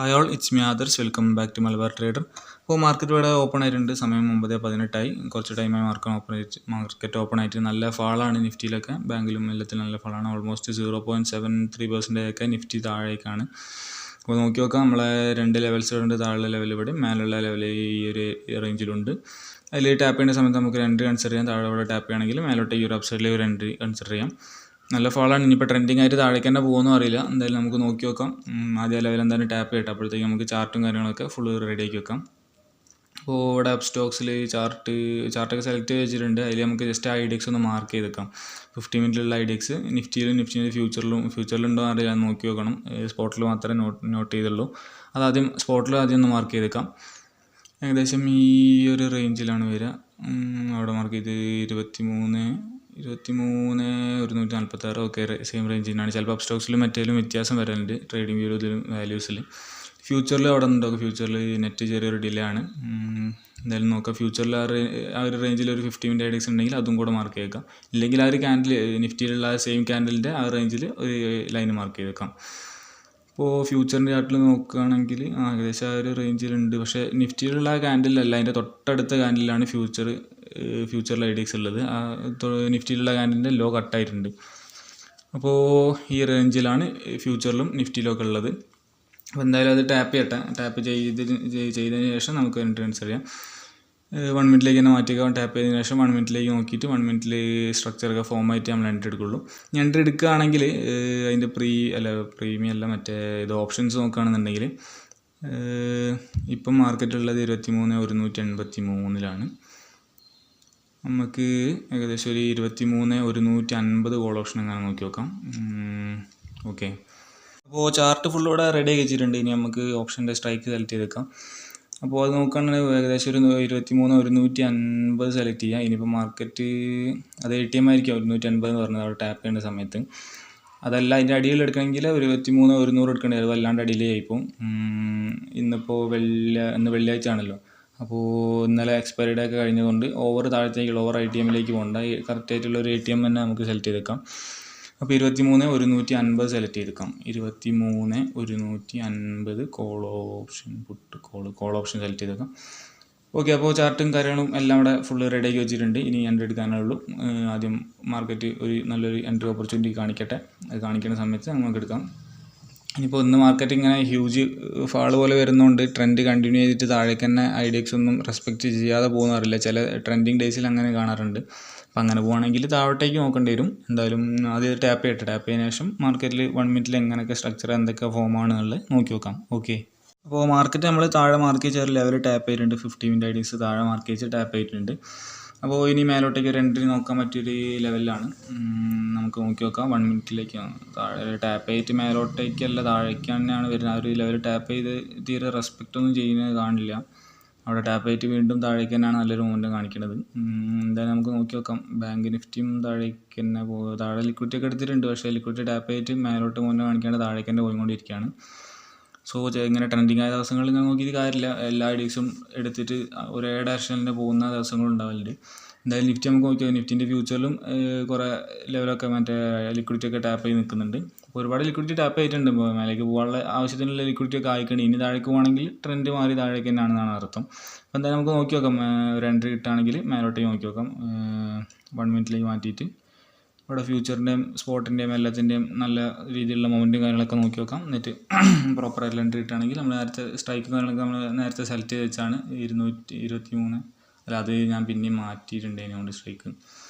Hi all, it's me Adarsh. Welcome back to Malabar trader. ഇപ്പോൾ market ഇവിടെ open ആയിട്ടുണ്ട്. സമയം 9:18 കുറച്ച് ടൈമായി മാർക്കറ്റ് ഓപ്പൺ ആയിട്ട്. നല്ല ഫാളാണ് നിഫ്റ്റിയിലൊക്കെ, ബാങ്കിലും എല്ലാത്തിലും നല്ല ഫാളാണ്. ഓൾമോസ്റ്റ് 0.73% ഒക്കെ നിഫ്റ്റി താഴേക്കാണ്. അപ്പോൾ നോക്കി നോക്കാം, നമ്മളെ രണ്ട് ലെവൽസുണ്ട്. താഴെ ലെവൽ ഇവിടെ, മേലുള്ള ലെവൽ ഈ ഒരു റേഞ്ചിലുണ്ട്. അതിൽ ടാപ്പ് ചെയ്യുന്ന സമയത്ത് നമുക്ക് എൻട്രി കൺസിഡർ ചെയ്യാം. താഴെ ഇവിടെ ടാപ്പ് ചെയ്യുകയാണെങ്കിൽ മേലോട്ട് ഈ ഒരു അപ്സൈഡിൽ ഒരു എൻട്രി കൺസിഡർ ചെയ്യാം. നല്ല ഫാളാണ്. ഇനിയിപ്പോൾ ട്രെൻഡിങ് ആയിട്ട് താഴേക്ക് തന്നെ പോകുമെന്നും അറിയില്ല. എന്തായാലും നമുക്ക് നോക്കി നോക്കാം. ആദ്യ ലെവൽ എന്തായാലും ടാപ്പ് ചെയ്യട്ടെ, അപ്പോഴത്തേക്ക് നമുക്ക് ചാർട്ടും കാര്യങ്ങളൊക്കെ ഫുള്ള് റെഡിയാക്കി വെക്കാം. അപ്പോൾ ഇവിടെ അപ്പ് സ്റ്റോക്സിൽ ചാർട്ടൊക്കെ സെലക്ട് ചെയ്ത് വെച്ചിട്ടുണ്ട്. അതിൽ നമുക്ക് ജസ്റ്റ് IDX ഒന്ന് മാർക്ക് ചെയ്ത് വെക്കാം. 50 മിനിറ്റിലുള്ള IDX നിഫ്റ്റിൻ്റെ ഫ്യൂച്ചറിലുണ്ടോ അറിയാൻ നോക്കി നോക്കണം. സ്പോട്ടിൽ മാത്രമേ നോട്ട് ചെയ്തുള്ളൂ. അതാദ്യം സ്പോട്ടിൽ ആദ്യം ഒന്ന് മാർക്ക് ചെയ്ത് വെക്കാം. ഏകദേശം ഈ ഒരു റേഞ്ചിലാണ് വരിക. അവിടെ മാർക്ക് ചെയ്ത് 23,146. ഓക്കെ, സെയിം റേഞ്ചിനാണ്. ചിലപ്പോൾ അപ്പ് സ്റ്റോക്സിലും മറ്റേലും വ്യത്യാസം വരാനുണ്ട്, ട്രേഡിംഗ് വ്യൂവിലും വാല്യൂസിൽ. ഫ്യൂച്ചറിൽ അവിടെ ഉണ്ടോ? ഫ്യൂച്ചറിൽ നെറ്റ് ചെറിയൊരു ഡിലേ ആണ്. എന്തായാലും നോക്കാം. ഫ്യൂച്ചറിൽ ആ ഒരു റേഞ്ചിൽ ഒരു 50 മിനിറ്റ് IDX ഉണ്ടെങ്കിൽ അതും കൂടെ മാർക്ക് ചെയ്തേക്കാം. ഇല്ലെങ്കിൽ ആ ഒരു ക്യാൻഡിൽ നിഫ്റ്റിയിലുള്ള സെയിം ക്യാൻഡലിൻ്റെ ആ റേഞ്ചിൽ ഒരു ലൈൻ മാർക്ക് ചെയ്തേക്കാം. ഇപ്പോൾ ഫ്യൂച്ചറിൻ്റെ ചാർട്ടിൽ നോക്കുകയാണെങ്കിൽ ഏകദേശം ആ ഒരു റേഞ്ചിലുണ്ട്. പക്ഷേ നിഫ്റ്റിയിലുള്ള ആ ക്യാൻഡിലല്ല, അതിൻ്റെ തൊട്ടടുത്ത ക്യാൻഡിലാണ് ഫ്യൂച്ചറിൽ IDX ഉള്ളത്. ആ നിഫ്റ്റിയിലുള്ള ക്യാൻഡിലിൻ്റെ ലോ കട്ടായിട്ടുണ്ട്. അപ്പോൾ ഈ റേഞ്ചിലാണ് ഫ്യൂച്ചറിലും നിഫ്റ്റിയിലൊക്കെ ഉള്ളത്. അപ്പോൾ എന്തായാലും അത് ടാപ്പ് ചെയ്യട്ടെ. ടാപ്പ് ചെയ്തതിന് ശേഷം നമുക്ക് എൻട്രൻസ് അറിയാം. 1 മിനിറ്റിലേക്ക് തന്നെ മാറ്റിയേക്കാം. ടാപ്പ് ചെയ്തതിന് ശേഷം 1 മിനിറ്റിലേക്ക് നോക്കിയിട്ട് 1 മിനിറ്റിൽ സ്ട്രക്ചറൊക്കെ ഫോം ആയിട്ട് നമ്മൾ എൻട്രി എടുക്കുള്ളൂ. എൻട്രി എടുക്കുകയാണെങ്കിൽ അതിൻ്റെ പ്രീമിയം അല്ല, മറ്റേ ഇത് ഓപ്ഷൻസ് നോക്കുകയാണെന്നുണ്ടെങ്കിൽ ഇപ്പം മാർക്കറ്റുള്ളത് 23,183 നമുക്ക് ഏകദേശം ഒരു 23,150 കോൾ ഓപ്ഷൻ എങ്ങനെ നോക്കി നോക്കാം. ഓക്കെ, അപ്പോൾ ചാർട്ട് ഫുള്ളോടെ റെഡി ആക്കി വെച്ചിട്ടുണ്ട്. ഇനി നമുക്ക് ഓപ്ഷൻ്റെ സ്ട്രൈക്ക് സെലക്ട് ചെയ്തേക്കാം. അപ്പോൾ അത് നോക്കുകയാണെങ്കിൽ ഏകദേശം ഒരു 23,150 സെലക്ട് ചെയ്യാം. ഇനിയിപ്പോൾ മാർക്കറ്റ് അത് ATM ആയിരിക്കും 150 എന്ന് പറഞ്ഞത് അവിടെ ടാപ്പ് ചെയ്യേണ്ട സമയത്ത്. അതല്ല, അതിൻ്റെ അടിയിൽ എടുക്കണമെങ്കിൽ ഒരു 23,100 എടുക്കേണ്ടി വരും. വല്ലാണ്ട് ഡിലേ ആയിപ്പോൾ. ഇന്ന് വെള്ളിയാഴ്ച ആണല്ലോ. അപ്പോൾ ഇന്നലെ എക്സ്പയറി ഡേ ഒക്കെ കഴിഞ്ഞതുകൊണ്ട് ഓവർ ATMലേക്ക് പോകണ്ട. കറക്റ്റായിട്ടുള്ള ഒരു ATM തന്നെ നമുക്ക് സെലക്ട് ചെയ്തേക്കാം. അപ്പോൾ 23,150 സെലക്ട് ചെയ്തേക്കാം. 23,150 കോൾ ഓപ്ഷൻ സെലക്ട് ചെയ്തേക്കാം. ഓക്കെ, അപ്പോൾ ചാർട്ടും കാര്യങ്ങളും എല്ലാം ഇവിടെ ഫുള്ള് റെഡിയാക്കി വെച്ചിട്ടുണ്ട്. ഇനി എൻട്രി എടുക്കാനുള്ളൂ. ആദ്യം മാർക്കറ്റ് നല്ലൊരു എൻട്രി ഓപ്പർച്യൂണിറ്റി കാണിക്കട്ടെ. അത് കാണിക്കുന്ന സമയത്ത് നമുക്ക് എടുക്കാം. ഇനിയിപ്പോൾ ഇന്ന് മാർക്കറ്റ് ഇങ്ങനെ ഹ്യൂജ് ഫാള് പോലെ വരുന്നതുകൊണ്ട് ട്രെൻഡ് കണ്ടിന്യൂ ചെയ്തിട്ട് താഴേക്ക് തന്നെ IDX ഒന്നും റെസ്പെക്റ്റ് ചെയ്യാതെ പോകുന്നറിയില്ല. ചില ട്രെൻഡിങ് ഡേയ്സിൽ അങ്ങനെ കാണാറുണ്ട്. അപ്പം അങ്ങനെ പോകുകയാണെങ്കിൽ താഴോട്ടേക്ക് നോക്കേണ്ടി വരും. എന്തായാലും ആദ്യം ടാപ്പ് ചെയ്തതിന് ശേഷം മാർക്കറ്റിൽ 1 മിനിറ്റിൽ എങ്ങനെയൊക്കെ സ്ട്രക്ചർ എന്തൊക്കെ ഫോമാണെന്നുള്ളത് നോക്കി നോക്കാം. ഓക്കെ, അപ്പോൾ മാർക്കറ്റ് നമ്മൾ താഴെ മാർക്ക് ചെയ്ത ലെവൽ ടാപ്പ് ചെയ്തിട്ടുണ്ട്. 50 മിനിറ്റ് IDX താഴെ മാർക്ക് ചെയ്ത് ടാപ്പ് ചെയ്തിട്ടുണ്ട്. അപ്പോൾ ഇനി മേലോട്ടേക്ക് ഒരു എൻട്രി നോക്കാൻ പറ്റിയൊരു ലെവലിലാണ്. നമുക്ക് നോക്കി നോക്കാം. 1 മിനിറ്റിലേക്ക് താഴെ ടാപ്പ് ചെയ്തിട്ട് മേലോട്ടേക്കല്ല താഴേക്ക് തന്നെയാണ് വരുന്നത്. ആ ഒരു ലെവൽ ടാപ്പ് ചെയ്ത് തീരെ റെസ്പെക്റ്റ് ഒന്നും ചെയ്യുന്നത് കാണില്ല. അവിടെ ടാപ്പ് ചെയ്തിട്ട് വീണ്ടും താഴേക്ക് തന്നെയാണ് നല്ലൊരു മൂവ്മെൻറ്റ് കാണിക്കുന്നത്. എന്തായാലും നമുക്ക് നോക്കി നോക്കാം. ബാങ്ക് നിഫ്റ്റിയും താഴേക്ക് തന്നെ താഴെ ലിക്വിഡിറ്റി ഒക്കെ എടുത്തിട്ടുണ്ട്. പക്ഷേ ലിക്വിഡിറ്റി ടാപ്പ് ചെയ്തിട്ട് മേലോട്ട് മൂവ്മെൻറ്റ് കാണിക്കാണ്ട് താഴേക്ക് തന്നെ പോയിക്കൊണ്ടിരിക്കുകയാണ്. സോ ഇങ്ങനെ ട്രെൻഡിങ് ആയ ദിവസങ്ങളിൽ ഇങ്ങനെ നോക്കിയിട്ട് കാര്യമില്ല. എല്ലാ IDXും എടുത്തിട്ട് ഒരേ ഡയറക്ഷനിൽ തന്നെ പോകുന്ന ദിവസങ്ങളുണ്ടാവലുണ്ട്. എന്തായാലും നിഫ്റ്റി നമുക്ക് നോക്കിയാൽ നിഫ്റ്റിൻ്റെ ഫ്യൂച്ചറിലും കുറേ ലെവലൊക്കെ മറ്റേ ലിക്വിഡിറ്റി ഒക്കെ ടാപ്പ് ചെയ്ത് നിൽക്കുന്നുണ്ട്. അപ്പോൾ ഒരുപാട് ലിക്വിഡിറ്റി ടാപ്പ് ചെയ്തിട്ടുണ്ട്. ഇപ്പോൾ മേലേക്ക് പോകാനുള്ള ആവശ്യത്തിനുള്ള ലിക്വിഡിറ്റി ഒക്കെ ആയിക്കണി. ഇനി താഴേക്ക് പോകുകയാണെങ്കിൽ ട്രെൻഡ് മാറി താഴേക്ക് തന്നെയാണെന്നാണ് അർത്ഥം. അപ്പോൾ എന്തായാലും നമുക്ക് നോക്കി നോക്കാം. ഒരു എൻട്രി കിട്ടുകയാണെങ്കിൽ മേലോട്ടേക്ക് നോക്കി നോക്കാം. 1 മിനിറ്റിലേക്ക് മാറ്റിയിട്ട് ഇവിടെ ഫ്യൂച്ചറിൻ്റെയും സ്പോട്ടിൻ്റെയും എല്ലാത്തിൻ്റെയും നല്ല രീതിയിലുള്ള മൊമെൻറ്റും കാര്യങ്ങളൊക്കെ നോക്കി നോക്കാം. എന്നിട്ട് പ്രോപ്പറായിട്ടുള്ള എൻട്രി കിട്ടുകയാണെങ്കിൽ നമ്മൾ നേരത്തെ സ്ട്രൈക്ക് കാര്യങ്ങളൊക്കെ നമ്മൾ നേരത്തെ സെലക്ട് ചെയ്ത് വെച്ചാണ് 223. അല്ല, അത് ഞാൻ പിന്നെയും മാറ്റിയിട്ടുണ്ട്. അതിനുകൊണ്ട് സ്ട്രൈക്ക്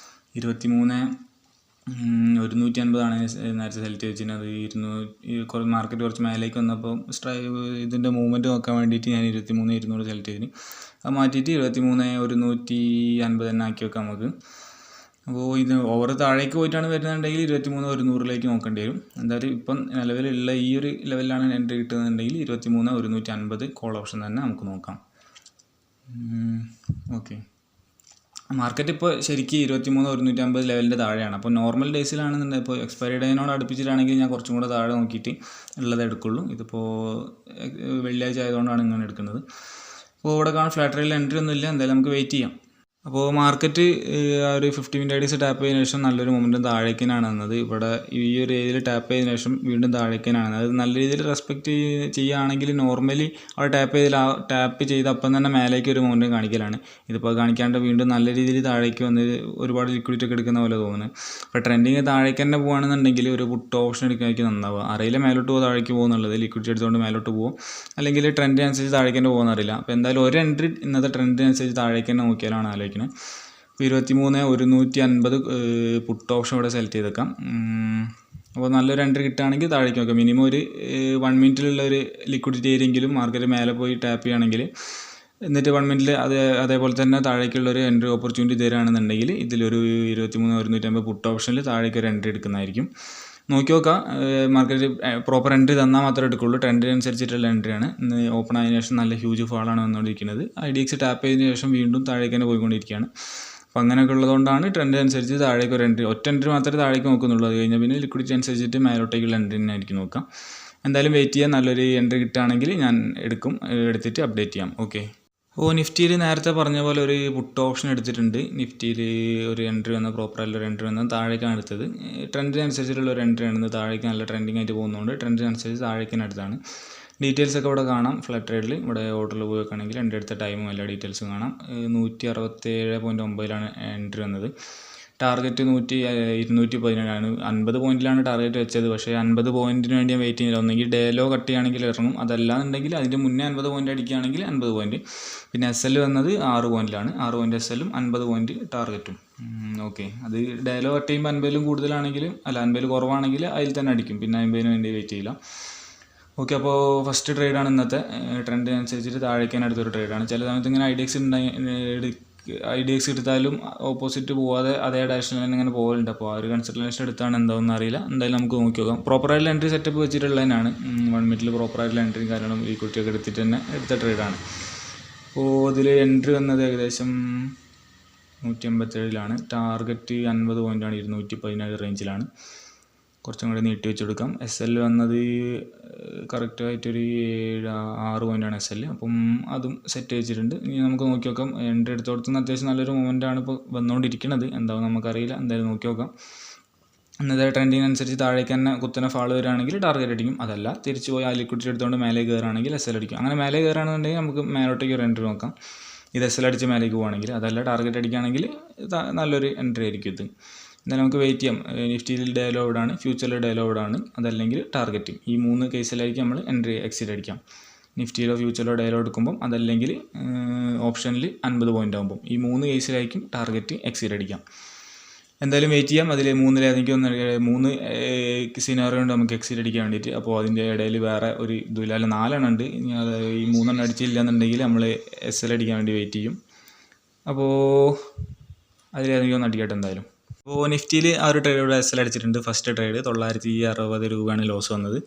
23,150 നേരത്തെ സെലക്ട് ചെയ്ത് വെച്ചിരുന്നത്. അത് മാർക്കറ്റ് കുറച്ച് മേലേക്ക് വന്നപ്പോൾ ഇതിൻ്റെ മൂവ്മെൻറ്റ് നോക്കാൻ വേണ്ടിയിട്ട് ഞാൻ 23,200 സെലക്ട് ചെയ്തിന്. അത് മാറ്റിയിട്ട് 23,150 തന്നെ ആക്കി വെക്കാം നമുക്ക്. അപ്പോൾ ഇത് ഓവർ താഴേക്ക് പോയിട്ടാണ് വരുന്നുണ്ടെങ്കിൽ 23,100 നോക്കേണ്ടി വരും. എന്തായാലും ഇപ്പം നിലവിലുള്ള ഈ ഒരു ലെവലിലാണ് എൻട്രി കിട്ടുന്നുണ്ടെങ്കിൽ 23,150 കോൾ ഓപ്ഷൻ തന്നെ നമുക്ക് നോക്കാം. ഓക്കെ, മാർക്കറ്റ് ഇപ്പോൾ ശരിക്കും 23,150 ലെവലിൻ്റെ താഴെയാണ്. അപ്പോൾ നോർമൽ ഡേയ്സിലാണെന്നുണ്ടെങ്കിൽ ഇപ്പോൾ എക്സ്പയറി ഡേനോട് അടുപ്പിച്ചിട്ടാണെങ്കിൽ ഞാൻ കുറച്ചും കൂടെ താഴെ നോക്കിയിട്ട് ഉള്ളത് എടുക്കുള്ളൂ. ഇതിപ്പോൾ വെള്ളിയാഴ്ച ആയതുകൊണ്ടാണ് ഇങ്ങനെ എടുക്കുന്നത്. അപ്പോൾ ഇവിടെ കാണാൻ ഫ്ലാറ്റ് റേറ്റിൽ എൻട്രി ഒന്നുമില്ല. എന്തായാലും നമുക്ക് വെയിറ്റ് ചെയ്യാം. അപ്പോൾ മാർക്കറ്റ് ആ ഒരു 50 മിനിറ്റ് ഐഡീസ് ടാപ്പ് ചെയ്തതിനു ശേഷം നല്ലൊരു മൊമെൻറ്റം താഴേക്കാണ് വന്നത്. ഇവിടെ ഈ ഒരു ഏരിയയിൽ ടാപ്പ് ചെയ്തതിനു ശേഷം വീണ്ടും താഴേക്കാണ്. അത് നല്ല രീതിയിൽ റെസ്പെക്റ്റ് ചെയ്യുകയാണെങ്കിൽ നോർമലി അവിടെ ടാപ്പ് ചെയ്ത് അപ്പം തന്നെ മേലേക്ക് ഒരു മൊമെൻറ്റം കാണിക്കലാണ്. ഇതിപ്പോൾ കാണിക്കാണ്ട് വീണ്ടും നല്ല രീതിയിൽ താഴേക്ക് വന്ന് ഒരുപാട് ലിക്വിഡിറ്റി ഒക്കെ എടുക്കുന്ന പോലെ തോന്നുന്നത്. അപ്പോൾ ട്രെൻഡിങ് താഴേക്ക് തന്നെ പോകുകയാണെന്നുണ്ടെങ്കിൽ ഒരു പുട്ട് ഓപ്ഷൻ എടുക്കാനായിരിക്കും നന്നാവുക. അറിയില്ല മേലോട്ട് പോകും താഴേക്ക് പോകുന്നുള്ളത്, ലിക്വിഡിറ്റി എടുത്തുകൊണ്ട് മേലോട്ട് പോകും, അല്ലെങ്കിൽ ട്രെൻഡിനനുസരിച്ച് താഴേക്ക് തന്നെ പോകുന്ന അറിയില്ല. അപ്പോൾ എന്തായാലും ഒരു എൻട്രി ഇന്നത്തെ ട്രെൻഡിനനുസരിച്ച് താഴേക്ക് തന്നെ നോക്കിയാലാണ് ആലോചിക്കുന്നത്. ഇപ്പോൾ 23,150 പുട്ട് ഓപ്ഷൻ ഇവിടെ സെലക്ട് ചെയ്തേക്കാം. അപ്പോൾ നല്ലൊരു എൻട്രി കിട്ടുകയാണെങ്കിൽ താഴേക്ക് നോക്കാം. മിനിമം ഒരു 1 മിനിറ്റിലുള്ള ഒരു ലിക്വിഡിറ്റി ഏരിയെങ്കിലും മാർക്കറ്റ് മേലെ പോയി ടാപ്പ് ചെയ്യുകയാണെങ്കിൽ എന്നിട്ട് 1 മിനിറ്റിൽ അതേപോലെ തന്നെ താഴേക്കുള്ളൊരു എൻട്രി ഓപ്പർച്യൂണിറ്റി തരികയാണെന്നുണ്ടെങ്കിൽ ഇതിലൊരു 23,150 പുട്ട് ഓപ്ഷനിൽ താഴേക്ക് ഒരു എൻട്രി എടുക്കുന്നതായിരിക്കും. നോക്കി നോക്കാം. മാർക്കറ്റ് പ്രോപ്പർ എൻട്രി തന്നാൽ മാത്രമേ എടുക്കുള്ളൂ. ട്രെൻഡിനനുസരിച്ചിട്ടുള്ള എൻട്രിയാണ്. ഇന്ന് ഓപ്പൺ ആയതിനു ശേഷം നല്ല ഹ്യൂജ് ഫാളാണ് വന്നുകൊണ്ടിരിക്കുന്നത്. IDX ടാപ്പ് ചെയ്തതിന് ശേഷം വീണ്ടും താഴേക്ക് തന്നെ പോയിക്കൊണ്ടിരിക്കുകയാണ്. അപ്പോൾ അങ്ങനെയൊക്കെ ഉള്ളതുകൊണ്ടാണ് ട്രെൻഡിനനുസരിച്ച് താഴേക്ക് ഒരു എൻട്രി, ഒറ്റ എൻട്രി മാത്രമേ താഴേക്ക് നോക്കുന്നുള്ളൂ. അത് കഴിഞ്ഞാൽ പിന്നെ ലിക്വിഡിറ്റി അനുസരിച്ചിട്ട് മേലോട്ടേക്കുള്ള എൻട്രി തന്നെ ആയിരിക്കും നോക്കാം. എന്തായാലും വെയിറ്റ് ചെയ്യാൻ. നല്ലൊരു എൻട്രി കിട്ടുകയാണെങ്കിൽ ഞാൻ എടുത്തിട്ട് അപ്ഡേറ്റ് ചെയ്യാം. ഓക്കെ. അപ്പോൾ നിഫ്റ്റിയിൽ നേരത്തെ പറഞ്ഞ പോലെ ഒരു പുട്ട് ഓപ്ഷൻ എടുത്തിട്ടുണ്ട്. നിഫ്റ്റിയിൽ ഒരു എൻട്രി വന്ന പ്രോപ്പറായിട്ടുള്ള എൻട്രി വന്നാൽ താഴേക്കാണ് എടുത്തത്. ട്രെൻഡിനനുസരിച്ചിട്ടുള്ള ഒരു എൻട്രി ആണ്. താഴേക്ക് നല്ല ട്രെൻഡിങ് ആയിട്ട് പോകുന്നതുകൊണ്ട് ട്രെൻഡിനനുസരിച്ച് താഴേക്കാണ് എടുത്താണ്. ഡീറ്റെയിൽസ് ഒക്കെ ഇവിടെ കാണാം. ഫ്ലഡ് ട്രേഡിൽ ഇവിടെ ഓർഡറിൽ പോയി വെക്കുകയാണെങ്കിൽ എൻ്റെ അടുത്ത ടൈമും എല്ലാ ഡീറ്റെയിൽസും കാണാം. 167.9 എൻട്രി വന്നത്. ടാർഗറ്റ് 217ആണ്. 50 പോയിന്റിലാണ് ടാർഗറ്റ് വെച്ചത്. പക്ഷേ 50 പോയിന്റിന് വേണ്ടി ഞാൻ വെയിറ്റ് ചെയ്യുന്നില്ല. ഒന്നെങ്കിൽ ഡേലോ കട്ട് ചെയ്യുകയാണെങ്കിൽ ഇറങ്ങും, അതല്ലാന്നുണ്ടെങ്കിൽ അതിൻ്റെ മുന്നേ 50 പോയിന്റ് അടിക്കുകയാണെങ്കിൽ 50 പോയിന്റ്. പിന്നെ SL വന്നത് 6 പോയിന്റിലാണ്. 6 പോയിന്റ് SLും 50 പോയിന്റ് ടാർഗറ്റും. ഓക്കെ. അത് ഡേലോ കട്ട് ചെയ്യുമ്പോൾ 50ലും കൂടുതലാണെങ്കിലും 50ൽ കുറവാണെങ്കിൽ അതിൽ തന്നെ അടിക്കും. പിന്നെ 50ന് വേണ്ടി വെയിറ്റ് ചെയ്യില്ല. ഓക്കെ. അപ്പോൾ ഫസ്റ്റ് ട്രേഡാണ് ഇന്നത്തെ. ട്രെൻഡിനനുസരിച്ചിട്ട് താഴേക്കാണ് അടുത്തൊരു ട്രേഡാണ്. ചില സമയത്ത് ഇങ്ങനെ IDX എടുത്താലും ഓപ്പോസിറ്റ് പോവാതെ അതേ ഡയറക്ഷനിൽ തന്നെ ഇങ്ങനെ പോകലുണ്ട്. അപ്പോൾ ആ ഒരു കൺസിഡറേഷൻ എടുത്താണ് എന്താണെന്ന് അറിയില്ല. എന്തായാലും നമുക്ക് നോക്കി നോക്കാം. പ്രോപ്പറായിട്ടുള്ള എൻട്രി സെറ്റപ്പ് വെച്ചിട്ടുള്ളതിനാണ്. 1 മിനിറ്റിൽ പ്രോപ്പറായിട്ടുള്ള എൻട്രി കാരണം ഈക്വിറ്റി ഒക്കെ എടുത്തിട്ട് തന്നെ എടുത്ത ട്രേഡാണ്. അപ്പോൾ ഇതിൽ എൻട്രി വന്നത് ഏകദേശം 187ലാണ്. ടാർഗറ്റ് 50 പോയിൻ്റാണ്. 217 റേഞ്ചിലാണ്. കുറച്ചും കൂടി നീട്ടി വെച്ചെടുക്കാം. SL വന്നത് കറക്റ്റായിട്ടൊരു 6 പോയിൻ്റാണ് SL. അപ്പം അതും സെറ്റ് വെച്ചിട്ടുണ്ട്. ഇനി നമുക്ക് നോക്കി നോക്കാം. എൻട്രി എടുത്തോടത്തുനിന്ന് അത്യാവശ്യം നല്ലൊരു മൊമെൻ്റാണ് ഇപ്പോൾ വന്നുകൊണ്ടിരിക്കുന്നത്. എന്താവും നമുക്കറിയില്ല. എന്തായാലും നോക്കി നോക്കാം. ഇന്നത്തെ ട്രെൻഡിനനുസരിച്ച് താഴേക്ക് തന്നെ കുത്തനെ ഫാൾ വരികയാണെങ്കിൽ ടാർഗറ്റ് അടിക്കും. അതല്ല തിരിച്ചു പോയി ആ ലിക്വിഡിറ്റി എടുത്തുകൊണ്ട് മേലെ കയറുകയാണെങ്കിൽ SL അടിക്കും. അങ്ങനെ മേലെ കയറുകയാണെന്നുണ്ടെങ്കിൽ നമുക്ക് മേലോട്ടേക്ക് ഒരു എൻട്രി നോക്കാം. ഇത് SL അടിച്ച് മേലേക്ക് പോവുകയാണെങ്കിൽ. അതല്ല ടാർഗറ്റ് അടിക്കുകയാണെങ്കിൽ നല്ലൊരു എൻട്രി ആയിരിക്കും ഇത്. എന്തായാലും നമുക്ക് വെയിറ്റ് ചെയ്യാം. നിഫ്റ്റിയിൽ ഡേലോ ഇവിടാണ്, ഫ്യൂച്ചറിൽ ഡേലോ ഇവിടാണ്, അതല്ലെങ്കിൽ ടാർഗറ്റ്. ഈ 3 കേസിലായിരിക്കും നമ്മൾ എൻട്രി എക്സിറ്റ് അടിക്കാം. നിഫ്റ്റിയിലോ ഫ്യൂച്ചറിലോ ഡേലോ എടുക്കുമ്പം, അതല്ലെങ്കിൽ ഓപ്ഷനിൽ 50 പോയിൻ്റ് ആകുമ്പം ഈ 3 കേസിലായിരിക്കും ടാർഗറ്റ് എക്സിറ്റ് അടിക്കാം. എന്തായാലും വെയിറ്റ് ചെയ്യാം. അതിൽ 3 സിനാറിയോ ഉണ്ട് നമുക്ക് എക്സിറ്റ് അടിക്കാൻ വേണ്ടിയിട്ട്. അപ്പോൾ അതിൻ്റെ ഇടയിൽ വേറെ ഒരു ഇതില്ല, 4 എണ്ണം ഉണ്ട്. ഇനി അത് ഈ 3 എണ്ണം അടിച്ചില്ല എന്നുണ്ടെങ്കിൽ നമ്മൾ SL അടിക്കാൻ വേണ്ടി വെയിറ്റ് ചെയ്യും. അപ്പോൾ അതിലേതെങ്കിലും ഒന്ന് അടിക്കട്ടെ എന്തായാലും. അപ്പോൾ നിഫ്റ്റിയിൽ ആ ഒരു ട്രേഡ് ഇവിടെ SL അടിച്ചിട്ടുണ്ട്. ഫസ്റ്റ് ട്രേഡ് 960 രൂപയാണ് ലോസ് വന്നത്.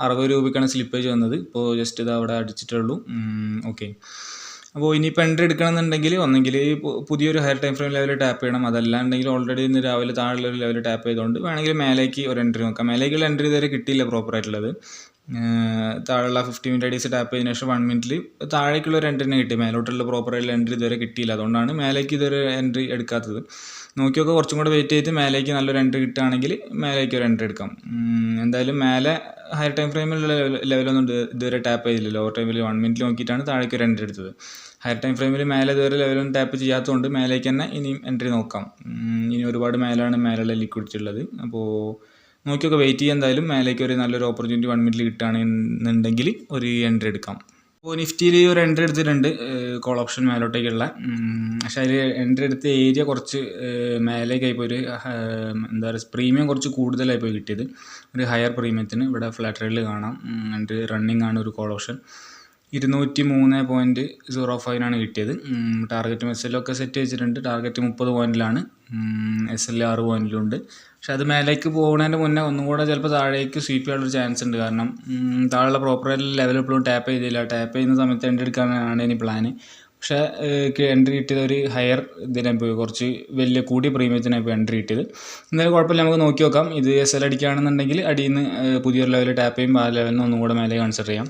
60 രൂപയ്ക്കാണ് സ്ലിപ്പേജ് വന്നത്. ഇപ്പോൾ ജസ്റ്റ് ഇത് അവിടെ അടിച്ചിട്ടുള്ളൂ. ഓക്കെ. അപ്പോൾ ഇനിയിപ്പോൾ എൻട്രി എടുക്കണമെന്നുണ്ടെങ്കിൽ ഒന്നെങ്കിൽ പുതിയൊരു higher time frame level tap ചെയ്യണം. അതല്ലാണ്ടെങ്കിൽ ഓൾറെഡി ഇന്ന് രാവിലെ താഴെയുള്ള ഒരു ലെവൽ ടാപ്പ് ചെയ്തുകൊണ്ട് വേണമെങ്കിൽ മേലേക്ക് ഒരു എൻട്രി നോക്കാം. മേലേക്കുള്ള എൻട്രി ഇതുവരെ കിട്ടിയില്ല പ്രോപ്പറായിട്ടുള്ളത്. താഴെയുള്ള 50 മിനിറ്റ് IDX ടാപ്പ് ചെയ്തതിനു ശേഷം 1 മിനിറ്റിൽ താഴേക്കുള്ള ഒരു എൻട്രി തന്നെ കിട്ടി. മേലോട്ടുള്ള പ്രോപ്പറായിട്ടുള്ള എൻട്രി ഇതുവരെ കിട്ടിയില്ല. അതുകൊണ്ടാണ് മേലേക്ക് ഇതൊരു എൻട്രി എടുക്കാത്തത്. നോക്കിയൊക്കെ കുറച്ചും കൂടെ വെയിറ്റ് ചെയ്ത് മേലേക്ക് നല്ലൊരു എൻട്രി കിട്ടുകയാണെങ്കിൽ മേലേക്ക് ഒരു എൻട്രി എടുക്കാം. എന്തായാലും മേലെ ഹയർ ടൈം ഫ്രെയിമിലുള്ള ലെവലൊന്നും ഇതുവരെ ടാപ്പ് ചെയ്തില്ല. ലോവർ ടൈമിൽ 1 മിനിറ്റിൽ നോക്കിയിട്ടാണ് താഴേക്ക് ഒരു എൻട്രി എടുത്തത്. ഹയർ ടൈം ഫ്രെയിമിൽ മേലെ ഇതുവരെ ലെവലൊന്നും ടാപ്പ് ചെയ്യാത്തതുകൊണ്ട് മേലേക്ക് തന്നെ ഇനിയും എൻട്രി നോക്കാം. ഇനി ഒരുപാട് മേലുള്ള ലിക്വിഡിറ്റി ഉള്ളത്. അപ്പോൾ നോക്കിയൊക്കെ വെയിറ്റ് ചെയ്യാൻ. എന്തായാലും മേലേക്ക് ഒരു നല്ലൊരു ഓപ്പർച്യൂണിറ്റി 1 മിനിറ്റിൽ കിട്ടുകയാണെന്നുണ്ടെങ്കിൽ ഒരു എൻട്രി എടുക്കാം. അപ്പോൾ നിഫ്റ്റിയിൽ ഒരു എൻട്രി എടുത്തിട്ടുണ്ട്, കോൾ ഓപ്ഷൻ മേലോട്ടേക്കുള്ള. പക്ഷേ അതിൽ എൻട്രി എടുത്ത ഏരിയ കുറച്ച് മേലേക്കായിപ്പോൾ ഒരു എന്താ പറയുക, പ്രീമിയം കുറച്ച് കൂടുതലായിപ്പോൾ കിട്ടിയത്. ഒരു ഹയർ പ്രീമിയത്തിന് ഇവിടെ ഫ്ലാറ്റ് റേറ്റിൽ കാണാം. എൻട്രി റണ്ണിങ് ആണ് ഒരു കോൾ ഓപ്ഷൻ. 203.05 കിട്ടിയത്. ടാർഗറ്റും SL ഒക്കെ സെറ്റ് വെച്ചിട്ടുണ്ട്. Target 30 പോയിന്റിലാണ്, SL 6 പോയിന്റിലുണ്ട്. പക്ഷെ അത് മേലേക്ക് പോകുന്നതിൻ്റെ മുന്നേ ഒന്നും കൂടെ ചിലപ്പോൾ താഴേക്ക് സ്വീപ്പ് ചെയ്യാനുള്ളൊരു ചാൻസ് ഉണ്ട്. കാരണം താഴെയുള്ള പ്രോപ്പറായിട്ട് ലെവൽ എപ്പോഴും ടാപ്പ് ചെയ്തില്ല. ടാപ്പ് ചെയ്യുന്ന സമയത്ത് എൻട്രി എടുക്കാനാണ് ഇനി പ്ലാന്. പക്ഷേ എൻട്രി കിട്ടിയത് ഒരു ഹയർ ഇതിനായി പോയി, കുറച്ച് വലിയ കൂടിയ പ്രീമിയത്തിനായി പോയി എൻട്രി കിട്ടിയത്. എന്തായാലും കുഴപ്പമില്ല, നമുക്ക് നോക്കി നോക്കാം. ഇത് SL അടിക്കുകയാണെന്നുണ്ടെങ്കിൽ അടിയിൽ നിന്ന് പുതിയൊരു ലെവൽ ടാപ്പ് ചെയ്യുമ്പോൾ ആ ലെവലിൽ നിന്ന് ഒന്നും കൂടെ മേലെ കൺസിഡർ ചെയ്യാം.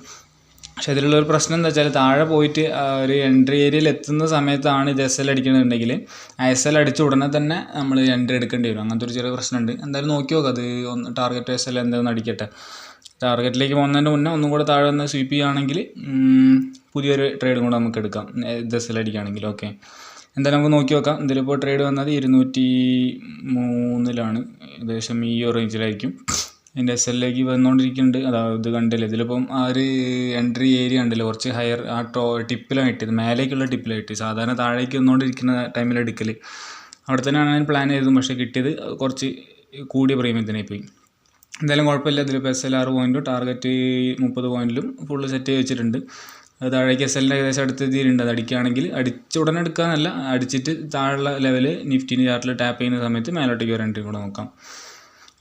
പക്ഷെ ഇതിലുള്ളൊരു പ്രശ്നം എന്താ വെച്ചാൽ താഴെ പോയിട്ട് ഒരു എൻട്രി ഏരിയയിൽ എത്തുന്ന സമയത്താണ് ഇത് എസ് എൽ അടിക്കണമെന്നുണ്ടെങ്കിൽ ആ എസ് എൽ അടിച്ച ഉടനെ തന്നെ നമ്മൾ എൻട്രി എടുക്കേണ്ടി വരും. അങ്ങനത്തെ ഒരു ചെറിയ പ്രശ്നമുണ്ട്. എന്തായാലും നോക്കി നോക്കാം, അത് ഒന്ന് ടാർഗറ്റ് എസ് എൽ എന്താണെന്ന് അടിക്കട്ടെ. ടാർഗറ്റിലേക്ക് പോകുന്നതിൻ്റെ മുന്നേ ഒന്നും കൂടെ താഴെ നിന്ന് സ്വീപ്പ് ചെയ്യുകയാണെങ്കിൽ പുതിയൊരു ട്രേഡും കൂടെ നമുക്ക് എടുക്കാം, ഇത് എസ് എൽ അടിക്കുകയാണെങ്കിൽ. ഓക്കെ, എന്തായാലും നമുക്ക് നോക്കി നോക്കാം. ഇതിലിപ്പോൾ ട്രേഡ് വന്നത് 203 ഏകദേശം ഈ ഒരു റേഞ്ചിലായിരിക്കും. ഇതിൻ്റെ എസ് എല്ലിലേക്ക് വന്നുകൊണ്ടിരിക്കുന്നുണ്ട്. അതായത് കണ്ടില്ലേ, ഇതിലിപ്പം ആ ഒരു എൻട്രി ഏരിയ ഉണ്ടല്ലോ, കുറച്ച് ഹയർ ആ ടിപ്പിലാണ് കിട്ടിയത്, മേലേക്കുള്ള ടിപ്പിലാണ് കിട്ടിയത്. സാധാരണ താഴേക്ക് വന്നുകൊണ്ടിരിക്കുന്ന ടൈമിൽ എടുക്കൽ അവിടെ തന്നെയാണ് ഞാൻ പ്ലാൻ ചെയ്തത്, പക്ഷേ കിട്ടിയത് കുറച്ച് കൂടിയ പ്രീമിയത്തിനായി പോയി. എന്തായാലും കുഴപ്പമില്ല. ഇതിലിപ്പോൾ എസ് എൽ 6 പോയിൻറ്റും ടാർഗറ്റ് 30 പോയിൻറ്റിലും ഫുള്ള് സെറ്റ് ചെയ്ത് വെച്ചിട്ടുണ്ട്. അത് താഴേക്ക് എസ് എല്ലിൻ്റെ ഏകദേശം അടുത്തെത്തിയിട്ടുണ്ട്. അത് അടിക്കുകയാണെങ്കിൽ അടിച്ച ഉടനെ എടുക്കാമെന്നല്ല, അടിച്ചിട്ട് താഴെ ലെവൽ നിഫ്റ്റിൻ്റെ ചാർട്ടിൽ ടാപ്പ് ചെയ്യുന്ന സമയത്ത് മേലോട്ടേക്ക് ഒരു എൻട്രി കൂടെ നോക്കാം.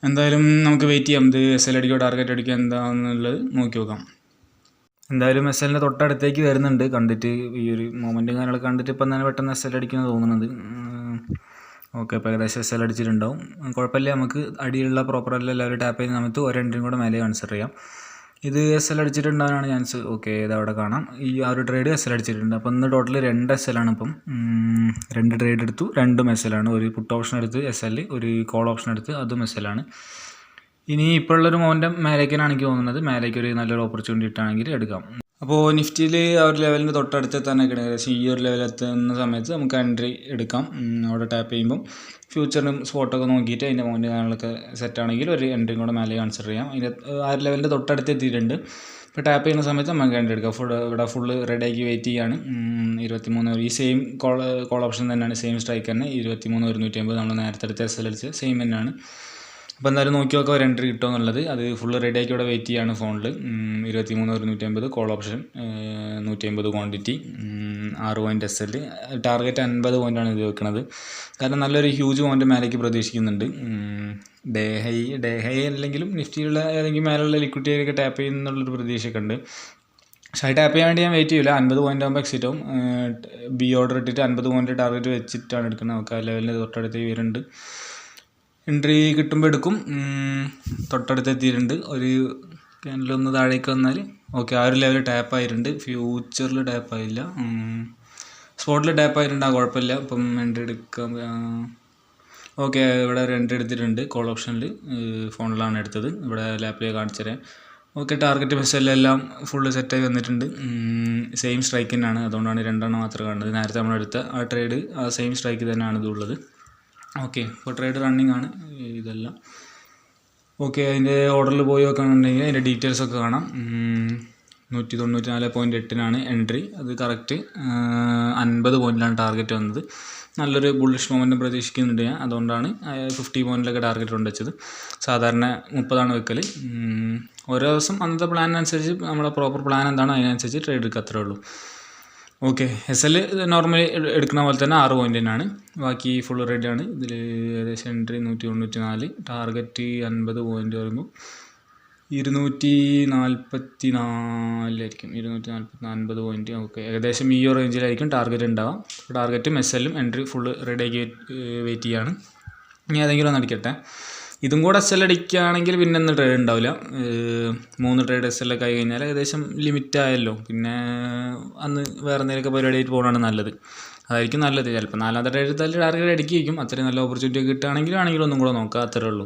എന്തായാലും നമുക്ക് വെയിറ്റ് ചെയ്യാം, ഇത് എസ് എൽ അടിക്കോ ടാർഗറ്റ് അടിക്കോ എന്താണെന്നുള്ളത് നോക്കി നോക്കാം. എന്തായാലും എസ് എല്ലിൻ്റെ തൊട്ടടുത്തേക്ക് വരുന്നുണ്ട്. കണ്ടിട്ട് ഈ ഒരു മൊമെൻറ്റും കാര്യങ്ങളൊക്കെ കണ്ടിട്ട് ഇപ്പം തന്നെ പെട്ടെന്ന് എസ് എൽ അടിക്കുമെന്ന് തോന്നുന്നത്. ഓക്കെ, അപ്പോൾ ഏകദേശം എസ് എൽ അടിച്ചിട്ടുണ്ടാവും. കുഴപ്പമില്ല, നമുക്ക് അടിയിലുള്ള പ്രോപ്പറായിട്ടുള്ള ലെവൽ ടാപ്പ് ചെയ്യുന്ന സമയത്ത് ഒരു എൻട്രിയും കൂടെ മേലെ കൺസിഡർ ചെയ്യാം. ഇത് എസ് എൽ അടിച്ചിട്ടുണ്ടാകാനാണ് ചാൻസ്. ഓക്കെ, ഇത് അവിടെ കാണാം. ഈ ആ ഒരു ട്രേഡ് എസ് എൽ അടിച്ചിട്ടുണ്ട്. അപ്പോൾ ഇന്ന് ടോട്ടൽ 2 എസ് എല്ലാണ്. ഇപ്പം 2 ട്രേഡ് എടുത്തു, 2 എസ് എല്ലാണ്. ഒരു പുട്ട് ഓപ്ഷൻ എടുത്ത് എസ് എൽ, ഒരു കോൾ ഓപ്ഷൻ എടുത്ത് അതും എസ് എല്ലാണ്. ഇനി ഇപ്പോഴുള്ളൊരു മൊമെൻറ്റം മേലേക്കാണ് എനിക്ക് തോന്നുന്നത്. മേലേക്ക് ഒരു നല്ലൊരു ഓപ്പർച്യൂണിറ്റി ഇട്ടാണെങ്കിൽ എടുക്കാം. അപ്പോൾ നിഫ്റ്റിയിൽ ആ ഒരു ലെവലിൻ്റെ തൊട്ടടുത്തെത്താനൊക്കെ ഏകദേശം ഈ ഒരു ലെവലെത്തുന്ന സമയത്ത് നമുക്ക് എൻട്രി എടുക്കാം. അവിടെ ടാപ്പ് ചെയ്യുമ്പം ഫ്യൂച്ചറിനും സ്പോട്ടൊക്കെ നോക്കിയിട്ട് അതിൻ്റെ മൊമെൻറ്റ് കാര്യങ്ങളൊക്കെ സെറ്റാണെങ്കിൽ ഒരു എൻട്രിയും കൂടെ മേലെ കൺസിഡർ ചെയ്യാം. അതിൻ്റെ ആ ഒരു ലെവലിൻ്റെ തൊട്ടടുത്ത് എത്തിയിട്ടുണ്ട്. ഇപ്പോൾ ടാപ്പ് ചെയ്യുന്ന സമയത്ത് നമുക്ക് എൻട്രി എടുക്കാം. ഇവിടെ ഫുള്ള് റെഡിയാക്കി വെയിറ്റ് ചെയ്യാണ്. 23 ഈ സെയിം കോൾ ഓപ്ഷൻ തന്നെയാണ്, സെയിം സ്ട്രൈക്ക് തന്നെ 23,150 നമ്മൾ നേരത്തെ എടുത്ത് എസ് എൽ അടിച്ച് സെയിം തന്നെയാണ്. അപ്പോൾ എന്തായാലും നോക്കി നോക്കാം ഒരു എൻട്രി കിട്ടുമോ എന്നുള്ളത്. അത് ഫുള്ള് റെഡിയാക്കി ഇവിടെ വെയിറ്റ് ചെയ്യാണ് ഫോണിൽ. 23,150 call option, 150 quantity, 6 point S L, target 50 പോയിൻ്റാണ് ഇത് വെക്കുന്നത്. കാരണം നല്ലൊരു ഹ്യൂജ് പോയിൻ്റ് മേലേക്ക് പ്രതീക്ഷിക്കുന്നുണ്ട്. ഡേ ഹൈ അല്ലെങ്കിലും നിഫ്റ്റിയിലുള്ള ഏതെങ്കിലും മേലുള്ള ലിക്വിഡിറ്റിയൊക്കെ ടാപ്പ് ചെയ്യുന്നുള്ളൊരു പ്രതീക്ഷയൊക്കെ ഉണ്ട്. പക്ഷേ ടാപ്പ് ചെയ്യാൻ വേണ്ടി ഞാൻ വെയിറ്റ് ചെയ്യില്ല. 50 പോയിൻ്റ് ആകുമ്പോൾ എക്സിറ്റ് ആവും. ബി ഓർഡർ ഇട്ടിട്ട് 50 പോയിൻ്റ് ടാർഗറ്റ് വെച്ചിട്ടാണ് എടുക്കുന്നത്. നമുക്ക് ആ ലെവലിൽ തൊട്ടടുത്ത് വരുന്നുണ്ട്. എൻട്രി കിട്ടുമ്പോൾ എടുക്കും. തൊട്ടടുത്ത് എത്തിയിട്ടുണ്ട്. ഒരു ക്യാൻഡിലൊന്ന് താഴേക്ക് വന്നാൽ ഓക്കെ, ആ ഒരു ലെവൽ ടാപ്പ് ആയിട്ടുണ്ട്. ഫ്യൂച്ചറിൽ ടാപ്പ് ആയില്ല, സ്പോട്ടിൽ ടാപ്പ് ആയിട്ടുണ്ട്. ആ കുഴപ്പമില്ല. ഇപ്പം എൻട്രി എടുക്കാം. ഓക്കെ, ഇവിടെ ഒരു എൻട്രി എടുത്തിട്ടുണ്ട് കോൾ ഓപ്ഷനിൽ. ഫോണിലാണ് എടുത്തത്, ഇവിടെ ലാപ്പിൽ കാണിച്ചു തരാം. ഓക്കെ, ടാർഗറ്റ് മെസ്സെല്ലാം ഫുള്ള് സെറ്റായി വന്നിട്ടുണ്ട്. സെയിം സ്ട്രൈക്ക് തന്നെയാണ്, അതുകൊണ്ടാണ് 2 മാത്രമേ കാണുന്നത്. നേരത്തെ നമ്മളെടുത്ത ആ ട്രേഡ് ആ സെയിം സ്ട്രൈക്ക് തന്നെയാണ് ഇതുള്ളത്. ഓക്കെ, ഇപ്പോൾ ട്രേഡ് റണ്ണിങ് ആണ് ഇതെല്ലാം. ഓക്കെ, അതിൻ്റെ ഓർഡറിൽ പോയി നോക്കുകയാണെന്നുണ്ടെങ്കിൽ അതിൻ്റെ ഡീറ്റെയിൽസൊക്കെ കാണാം. 194.8 എൻട്രി. അത് കറക്റ്റ് 50 പോയിൻറ്റിലാണ് ടാർഗറ്റ് വന്നത്. നല്ലൊരു ബുള്ളിഷ് മൊമെൻറ്റം പ്രതീക്ഷിക്കുന്നുണ്ട് ഞാൻ, അതുകൊണ്ടാണ് 50 പോയിൻറ്റിലൊക്കെ ടാർഗറ്റ് കൊണ്ടുവച്ചത്. സാധാരണ 30 വെക്കൽ. ഓരോ ദിവസം അന്നത്തെ പ്ലാനിനനുസരിച്ച് നമ്മുടെ പ്രോപ്പർ പ്ലാൻ എന്താണോ അതിനനുസരിച്ച് ട്രേഡ് എടുക്കുക, അത്രേ ഉള്ളൂ. ഓക്കെ, എസ് എൽ നോർമലി എടുക്കുന്ന പോലെ തന്നെ 6 പോയിൻ്റ് തന്നെയാണ്. ബാക്കി ഫുൾ റെഡിയാണ്. ഇതിൽ ഏകദേശം എൻട്രി 194, ടാർഗറ്റ് 50 പോയിൻ്റ് വരുമ്പോൾ 244 250 പോയിൻ്റ്. ഓക്കെ, ഏകദേശം ഈ റേഞ്ചിലായിരിക്കും ടാർഗറ്റ് ഉണ്ടാവാം. ടാർഗറ്റും എസ് എല്ലും എൻട്രി ഫുള്ള് റെഡിയാക്കി വെയിറ്റ് ചെയ്യാണ്. ഇനി ഏതെങ്കിലും ഒന്ന് അടിക്കട്ടെ. ഇതും കൂടെ എസ് എൽ അടിക്കുകയാണെങ്കിൽ പിന്നെ ഒന്നും ട്രേഡ് ഉണ്ടാവില്ല. 3 ട്രേഡ് എസ് എല്ലൊക്കെ ആയി കഴിഞ്ഞാൽ ഏകദേശം ലിമിറ്റ് ആയല്ലോ. പിന്നെ അന്ന് വേറെ എന്തെങ്കിലുമൊക്കെ പരിപാടിയായിട്ട് പോകുന്നതാണ് നല്ലത്. അതായിരിക്കും നല്ലത്. ചിലപ്പോൾ 4ാമത്തെ ട്രേഡ് എടുത്താൽ ടാർഗറ്റ് അടിക്കും. അത്രയും നല്ല ഓപ്പർച്യൂണിറ്റി കിട്ടുകയാണെങ്കിലും ഒന്നും കൂടെ നോക്കുക, അത്രേ ഉള്ളൂ.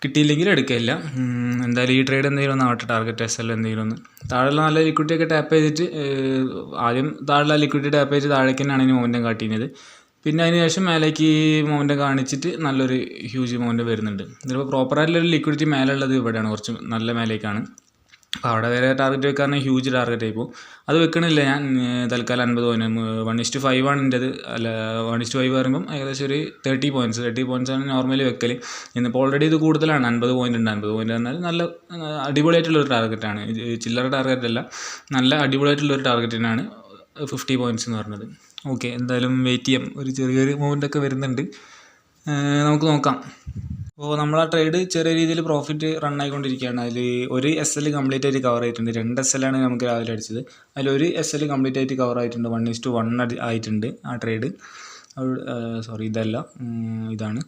കിട്ടിയില്ലെങ്കിൽ എടുക്കില്ല. എന്തായാലും ഈ ട്രേഡ് എന്തെങ്കിലും ഒന്ന് ആവട്ടെ, ടാർഗറ്റ് എസ് എൽ എന്തെങ്കിലും ഒന്ന്. താഴെയുള്ള നല്ല ലിക്വിഡിറ്റിയൊക്കെ ടാപ്പ് ചെയ്തിട്ട് ആദ്യം താഴെയുള്ള ലിക്വിഡിറ്റി ടാപ്പ് ചെയ്തിട്ട് താഴേക്ക് തന്നെയാണ് ഇതിന് മൊമെൻറ്റം കാട്ടിയത്. പിന്നെ അതിന് ശേഷം മേലേക്ക് മൊമെൻറ്റം കാണിച്ചിട്ട് നല്ലൊരു ഹ്യൂജ് മൊമെൻറ്റം വരുന്നുണ്ട്. ഇതിപ്പോൾ പ്രോപ്പറായിട്ടുള്ളൊരു ലിക്വിഡിറ്റി മേലുള്ളത് ഇവിടെയാണ്, കുറച്ച് നല്ല മേലേക്കാണ്. അപ്പോൾ അവിടെ വരെ ടാർഗറ്റ് വെക്കാറുണ്ടെങ്കിൽ ഹ്യൂജ് ടാർഗറ്റ് ആയിപ്പോൾ അത് വെക്കണില്ല ഞാൻ. തൽക്കാലം 50 പോയിൻറ്റ് 1:5 ആണ് എൻ്റെ. അല്ല, 1:5 പറയുമ്പം ഏകദേശം ഒരു 30 പോയിൻറ്റ്സാണ് നോർമലി വെക്കൽ. ഇന്നിപ്പോൾ ഓൾറെഡി ഇത് കൂടുതലാണ്, 50 പോയിൻ്റ് ഉണ്ട്. 50 പോയിൻ്റ് എന്നാൽ നല്ല അടിപൊളിയായിട്ടുള്ളൊരു ടാർഗറ്റാണ്. ചില്ലറ ടാർഗറ്റ് അല്ല, നല്ല അടിപൊളിയായിട്ടുള്ളൊരു ടാർഗറ്റ് തന്നെയാണ് 50 പോയിൻറ്റ്സ് എന്ന് പറഞ്ഞത്. ഓക്കെ, എന്തായാലും വെയിറ്റ് ചെയ്യാം. ഒരു ചെറിയൊരു മൂവ്മെൻ്റൊക്കെ വരുന്നുണ്ട്, നമുക്ക് നോക്കാം. അപ്പോൾ നമ്മൾ ആ ട്രേഡ് ചെറിയ രീതിയിൽ പ്രോഫിറ്റ് റൺ ആയിക്കൊണ്ടിരിക്കുകയാണ്. അതിൽ ഒരു എസ് എൽ കംപ്ലീറ്റ് ആയിട്ട് കവർ ആയിട്ടുണ്ട്. 2 എസ് എല്ലാണ് നമുക്ക് രാവിലെ അടിച്ചത്. അതിലൊരു എസ് എൽ കംപ്ലീറ്റ് ആയിട്ട് കവർ ആയിട്ടുണ്ട്. 1:1 ആയിട്ടുണ്ട് ആ ട്രേഡ്. സോറി ഇതല്ല, ഇതാണ്.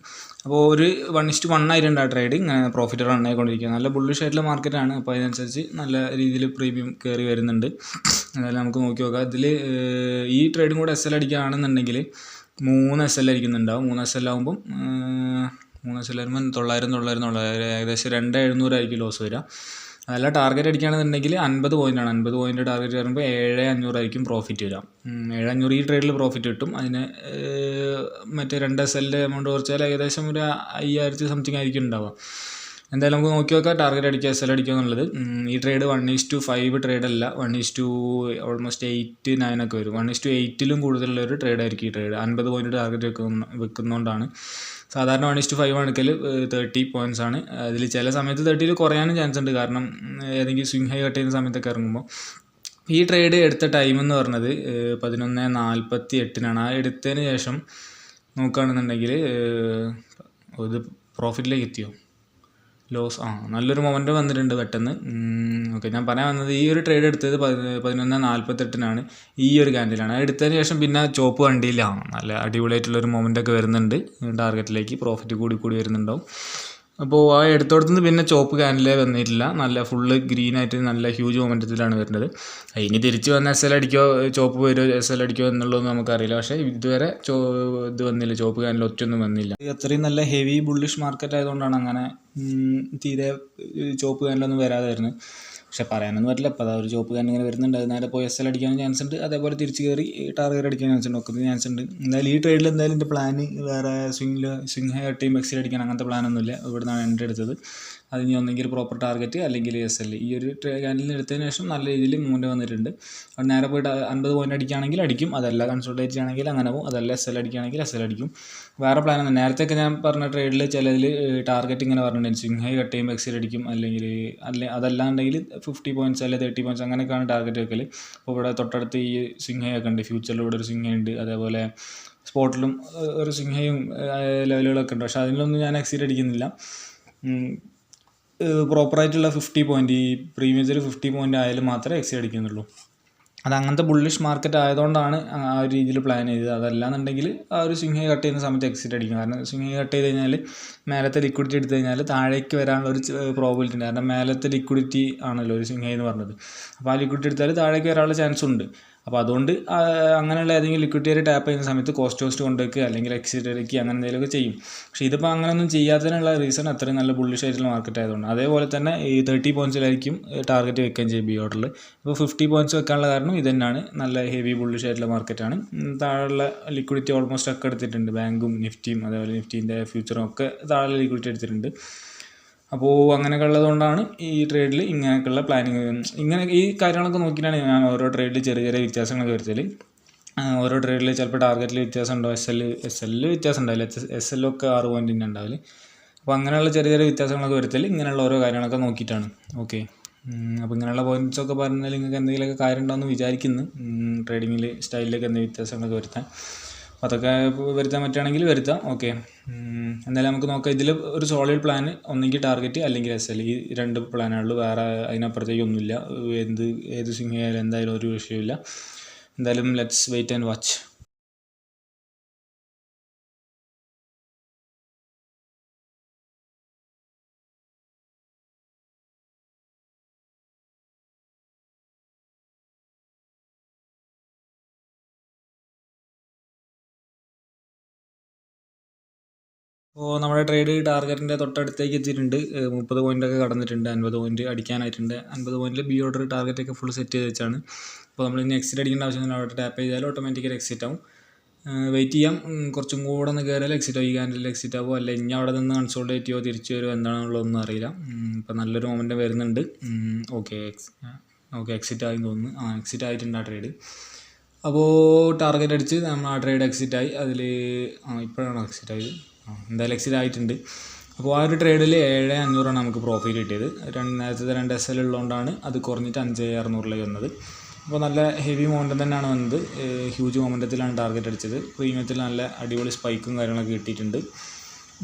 അപ്പോൾ ഒരു 1:1 ആയിട്ടുണ്ട് ആ ട്രേഡ്. ഇങ്ങനെ പ്രോഫിറ്റ് റൺ ആയിക്കൊണ്ടിരിക്കുക. നല്ല ബുള്ളിഷ് ആയിട്ടുള്ള മാർക്കറ്റാണ്. അപ്പോൾ അതിനനുസരിച്ച് നല്ല രീതിയിൽ പ്രീമിയം കയറി വരുന്നുണ്ട്. എന്തായാലും നമുക്ക് നോക്കി നോക്കാം. ഇതിൽ ഈ ട്രേഡും കൂടെ SL അടിക്കുകയാണെന്നുണ്ടെങ്കിൽ 3 SL അടിക്കുന്നുണ്ടാവും. 3 SL ആകുമ്പം 3 SL ആകുമ്പോൾ 900 ഏകദേശം 2700 ആയിരിക്കും ലോസ് വരിക. അതല്ല ടാർഗറ്റ് അടിക്കുകയാണെന്നുണ്ടെങ്കിൽ 50 പോയിൻ്റാണ്. 50 പോയിൻ്റ് ടാർഗറ്റ് വരുമ്പോൾ 7500 ആയിരിക്കും പ്രോഫിറ്റ് വരിക. 7500 ഈ ട്രേഡിൽ പ്രോഫിറ്റ് കിട്ടും. അതിന് മറ്റേ 2 SL എമൗണ്ട് കുറച്ചാൽ ഏകദേശം ഒരു 5000 സംതിങ് ആയിരിക്കും ഉണ്ടാവുക. എന്തായാലും നമുക്ക് നോക്കി നോക്കാം ടാർഗറ്റ് അടിക്കുക SL അടിക്കുക എന്നുള്ളത്. ഈ ട്രേഡ് 1:5 ട്രേഡല്ല, 1:8 ഓൾമോസ്റ്റ് 8, 9 ഒക്കെ വരും. 1:8 കൂടുതലുള്ള ഒരു ട്രേഡായിരിക്കും ഈ ട്രേഡ്. 50 point target വെക്കുന്നതുകൊണ്ടാണ്. സാധാരണ 1:5 എടുക്കൽ 30 പോയിൻറ്റ്സ് ആണ്. അതിൽ ചില സമയത്ത് 30 കുറയാനും ചാൻസ് ഉണ്ട്. കാരണം ഏതെങ്കിലും സ്വിങ് ഹൈ കട്ട് ചെയ്യുന്ന സമയത്തൊക്കെ ഇറങ്ങുമ്പോൾ. ഈ ട്രേഡ് എടുത്ത ടൈം എന്ന് പറഞ്ഞത് 11:48 ആ എടുത്തതിന് ശേഷം നോക്കുകയാണെന്നുണ്ടെങ്കിൽ ഇത് പ്രോഫിറ്റിലേക്ക് എത്തിയോ? ലോസ് നല്ലൊരു മൊമെൻ്റ് വന്നിട്ടുണ്ട് പെട്ടെന്ന്. ഓക്കെ, ഞാൻ പറയാൻ വന്നത് ഈ ഒരു ട്രേഡ് എടുത്തത് 11:48 ഈ ഒരു ക്യാൻഡിലാണ്. എടുത്തതിന് ശേഷം പിന്നെ ചോപ്പ് കണ്ടില്ല. നല്ല അടിപൊളിയായിട്ടുള്ളൊരു മൊമെൻ്റൊക്കെ വരുന്നുണ്ട്. ടാർഗറ്റിലേക്ക് പ്രോഫിറ്റ് കൂടി വരുന്നുണ്ടാവും. അപ്പോൾ ആ എടുത്തോടത്തുനിന്ന് പിന്നെ ചോപ്പ് ക്യാൻഡിലേ വന്നിട്ടില്ല. നല്ല ഫുള്ള് ഗ്രീനായിട്ട് നല്ല ഹ്യൂജ് മൊമെൻറ്റത്തിലാണ് വരുന്നത്. ഇനി തിരിച്ച് വന്ന് SL അടിക്കോ ചോപ്പ് വരുമോ SL അടിക്കോ എന്നുള്ളതൊന്നും നമുക്കറിയില്ല. പക്ഷേ ഇതുവരെ ഇത് വന്നില്ല, ചോപ്പ് ക്യാൻഡിൽ ഒറ്റൊന്നും വന്നില്ല. അത്രയും നല്ല ഹെവി ബുള്ളിഷ് മാർക്കറ്റ് ആയതുകൊണ്ടാണ് അങ്ങനെ തീരെ ചോപ്പ് ക്യാൻഡിലൊന്നും വരാതെ വരുന്നത്. പക്ഷെ പറയാനൊന്നും പറ്റില്ല. അപ്പോൾ അതൊരു ചോപ്പ് ക്യാൻഡിൽ ഇങ്ങനെ വരുന്നുണ്ട്. അത് നേരെ പോയി SL അടിക്കാനും ചാൻസ് ഉണ്ട്. അതേപോലെ തിരിച്ച് കയറി ടാർഗറ്റ് അടിക്കാൻ ചാൻസ് ഉണ്ട്. ഒക്കെ ചാൻസ് ഉണ്ട്. എന്തായാലും ഈ ട്രേഡിൽ എന്തായാലും എൻ്റെ പ്ലാന് വേറെ സ്വിങ് ഹൈ കട്ട് ചെയ്യുമ്പോൾ എക്സിറ്റ് അടിക്കാൻ അങ്ങനത്തെ പ്ലാനൊന്നുമില്ല. ഇവിടുന്നാണ് എൻട്രി എടുത്തത്. അതിന് ഒന്നെങ്കിൽ പ്രോപ്പർ ടാർഗറ്റ് അല്ലെങ്കിൽ SL. ഈ ഒരു ക്യാൻഡിലിന് എടുത്തതിന് ശേഷം നല്ല രീതിയിൽ മൂവ്മെൻറ്റ് വന്നിട്ടുണ്ട്. അത് നേരെ പോയിട്ട് 50 പോയിൻ്റ് അടിക്കുകയാണെങ്കിൽ അടിക്കും. അതല്ല കൺസോൾട്ടേറ്റ് ചെയ്യുകയാണെങ്കിൽ അങ്ങനെ പോകും. അതല്ല SL അടിക്കുകയാണെങ്കിൽ SL അടിക്കും. വേറെ പ്ലാനൊന്നും നേരത്തെയൊക്കെ ഞാൻ പറഞ്ഞ ട്രേഡിൽ ചിലതിൽ ടാർഗറ്റ് ഇങ്ങനെ പറഞ്ഞിട്ടുണ്ട്. സ്വിങ് ഹൈ കട്ട് ചെയ്യുമ്പോൾ എക്സിറ്റ് അടിക്കും. അതല്ലാണ്ടെങ്കിൽ 50 പോയിൻറ്റ്സ് അല്ലെങ്കിൽ 30 പോയിൻറ്റ്സ് അങ്ങനെയൊക്കെയാണ് ടാർഗറ്റ് വെക്കൽ. അപ്പോൾ ഇവിടെ തൊട്ടടുത്ത് ഈ സ്വിങ് ഹൈ ഒക്കെ ഉണ്ട്. ഫ്യൂച്ചറിൽ ഇവിടെ ഒരു സ്വിങ് ഹൈ ഉണ്ട്. അതേപോലെ സ്പോട്ടിലും ഒരു സ്വിങ് ഹൈയും ലെവലുകളൊക്കെ ഉണ്ട്. പക്ഷേ അതിലൊന്നും ഞാൻ എക്സിറ്റ് അടിക്കുന്നില്ല. പ്രോപ്പറായിട്ടുള്ള 50 പോയിൻ്റ് ഈ പ്രീമിയത്തിൽ 50 പോയിൻ്റ് ആയാലും മാത്രമേ എക്സിറ്റ് അടിക്കുന്നുള്ളൂ. അത് അങ്ങനത്തെ ബുള്ളിഷ് മാർക്കറ്റ് ആയതുകൊണ്ടാണ് ആ ഒരു രീതിയിൽ പ്ലാൻ ചെയ്തത്. അതല്ലാന്നുണ്ടെങ്കിൽ ആ ഒരു സ്വിങ് ഹൈ കട്ട് ചെയ്യുന്ന സമയത്ത് എക്സിറ്റ് അടിക്കും. കാരണം സ്വിങ് ഹൈ കട്ട് ചെയ്ത് കഴിഞ്ഞാൽ മേലത്തെ ലിക്വിഡിറ്റി എടുത്തു കഴിഞ്ഞാൽ താഴേക്ക് വരാനുള്ള ഒരു പ്രോബിലിറ്റി ഉണ്ട്. കാരണം മേലത്തെ ലിക്വിഡിറ്റി ആണല്ലോ ഒരു സ്വിങ് ഹൈ എന്ന് പറഞ്ഞത്. അപ്പോൾ ആ ലിക്വിഡിറ്റി എടുത്താൽ താഴേക്ക് വരാനുള്ള ചാൻസ് ഉണ്ട്. അപ്പോൾ അതുകൊണ്ട് അങ്ങനെയുള്ള ഏതെങ്കിലും ലിക്വിഡിറ്റി ടാപ്പ് ചെയ്യുന്ന സമയത്ത് കോസ്റ്റ് കൊണ്ടുവയ്ക്കുക അല്ലെങ്കിൽ എക്സിറ്റ് എടുക്കുക അങ്ങനെ എന്തെങ്കിലുമൊക്കെ ചെയ്യും. പക്ഷേ ഇതിപ്പോൾ അങ്ങനെയൊന്നും ചെയ്യാത്തതിനുള്ള റീസൺ അത്രയും നല്ല ബുള്ളിഷ് ആയിട്ടുള്ള മാർക്കറ്റ് ആയതുകൊണ്ട്. അതേപോലെ തന്നെ ഈ 30 പോയിൻറ്റ്സിലായിരിക്കും ടാർഗറ്റ് വെക്കുകയും ചെയ്യും ബി ഓർഡറിൽ. ഇപ്പോൾ 50 പോയിൻറ്റ്സ് വെക്കാനുള്ള കാരണം ഇത് തന്നെയാണ്. നല്ല ഹെവി ബുള്ളിഷ് ആയിട്ടുള്ള മാർക്കറ്റാണ്. താഴെയുള്ള ലിക്വിഡിറ്റി ഓൾമോസ്റ്റ് ഒക്കെ എടുത്തിട്ടുണ്ട്. ബാങ്കും നിഫ്റ്റിയും അതേപോലെ നിഫ്റ്റീൻ്റെ ഫ്യൂച്ചറും ഒക്കെ താഴെ ലിക്വിഡിറ്റി എടുത്തിട്ടുണ്ട്. അപ്പോൾ അങ്ങനെയൊക്കെ ഉള്ളതുകൊണ്ടാണ് ഈ ട്രേഡിൽ ഇങ്ങനെയൊക്കെയുള്ള പ്ലാനിങ്. ഇങ്ങനെ ഈ കാര്യങ്ങളൊക്കെ നോക്കിയിട്ടാണ് ഞാൻ ഓരോ ട്രേഡിൽ ചെറിയ വ്യത്യാസങ്ങളൊക്കെ വരുത്തൽ. ഓരോ ട്രേഡിൽ ചിലപ്പോൾ ടാർഗറ്റിൽ വ്യത്യാസം ഉണ്ടാവും. SL വ്യത്യാസം ഉണ്ടാവില്ല. SL ഒക്കെ 6 പോയിൻറ്റിൻ്റെ ഉണ്ടാവില്ല. അപ്പോൾ അങ്ങനെയുള്ള ചെറിയ വ്യത്യാസങ്ങളൊക്കെ വരുത്തൽ ഇങ്ങനെയുള്ള ഓരോ കാര്യങ്ങളൊക്കെ നോക്കിയിട്ടാണ്. ഓക്കെ, അപ്പോൾ ഇങ്ങനെയുള്ള പോയിൻറ്റ്സൊക്കെ പറഞ്ഞാൽ നിങ്ങൾക്ക് എന്തെങ്കിലുമൊക്കെ കാര്യം ഉണ്ടാവുമെന്ന് വിചാരിക്കുന്നു. ട്രേഡിങ്ങിൽ സ്റ്റൈലിലേക്ക് എന്തെങ്കിലും വ്യത്യാസങ്ങളൊക്കെ വരുത്താൻ. അതൊക്കെ വരുത്താൻ പറ്റുകയാണെങ്കിൽ വരുത്താം. ഓക്കെ, എന്തായാലും നമുക്ക് നോക്കാം. ഇതിൽ ഒരു സോളിഡ് പ്ലാൻ ഒന്നെങ്കിൽ ടാർഗറ്റ് അല്ലെങ്കിൽ SL. ഈ 2 പ്ലാനുള്ളൂ. വേറെ അതിനപ്പുറത്തേക്ക് ഒന്നുമില്ല. ഏത് സ്വിങ് ആയാലും എന്തായാലും ഒരു വിഷയമില്ല. എന്തായാലും ലെറ്റ്സ് വെയിറ്റ് ആൻഡ് വാച്ച്. അപ്പോൾ നമ്മുടെ ട്രേഡ് ടാർഗറ്റിൻ്റെ തൊട്ടടുത്തേക്ക് എത്തിയിട്ടുണ്ട്. 30 പോയിൻ്റൊക്കെ കടന്നിട്ടുണ്ട്. 50 പോയിൻ്റ് അടിക്കാനായിട്ടുണ്ട്. 50 പോയിൻറ്റിൽ ബി ഓർഡർ ടാർഗറ്റൊക്കെ ഫുൾ സെറ്റ് ചെയ്ത് വെച്ചാണ്. അപ്പോൾ നമ്മൾ ഇനി എക്സിറ്റ് അടിക്കേണ്ട ആവശ്യമില്ല. അവിടെ ടാപ്പ് ചെയ്താൽ ഓട്ടോമാറ്റിക്കലി എക്സിറ്റ് ആവും. വെയിറ്റ് ചെയ്യാം. കുറച്ചും കൂടെ ഒന്ന് കയറിയാൽ എക്സിറ്റ് ആവും. ഈ ക്യാൻഡിൽ എക്സിറ്റ് ആവുമോ അല്ല ഇനി അവിടെ നിന്ന് കൺസോൾട്ടേറ്റ് ചെയ്യുമോ തിരിച്ചു വരുമോ എന്താണെന്നുള്ളതൊന്നും അറിയില്ല. ഇപ്പോൾ നല്ലൊരു മൊമെൻ്റ് വരുന്നുണ്ട്. ഓക്കെ എക്സിറ്റ് ആയി തോന്നുന്നു. എക്സിറ്റ് ആയിട്ടുണ്ട് ആ ട്രേഡ്. അപ്പോൾ ടാർഗറ്റ് അടിച്ച് നമ്മൾ ആ ട്രേഡ് എക്സിറ്റ് ആയി. അതിൽ ഇപ്പോഴാണ് എക്സിറ്റ് ആയത്. എന്തായാലും എക്സിറ്റ് ആയിട്ടുണ്ട്. അപ്പോൾ ആ ഒരു ട്രേഡിൽ 7500 നമുക്ക് പ്രോഫിറ്റ് കിട്ടിയത്. നേരത്തെ 2 SL ഉള്ളതുകൊണ്ടാണ് അത് കുറഞ്ഞിട്ട് 5600 വന്നത്. അപ്പോൾ നല്ല ഹെവി മൊമെൻ്റം തന്നെയാണ് വന്നത്. ഹ്യൂജ് മൊമെൻ്റത്തിലാണ് ടാർഗറ്റ് അടിച്ചത്. പ്രീമിയത്തിൽ നല്ല അടിപൊളി സ്പൈക്കും കാര്യങ്ങളൊക്കെ കിട്ടിയിട്ടുണ്ട്.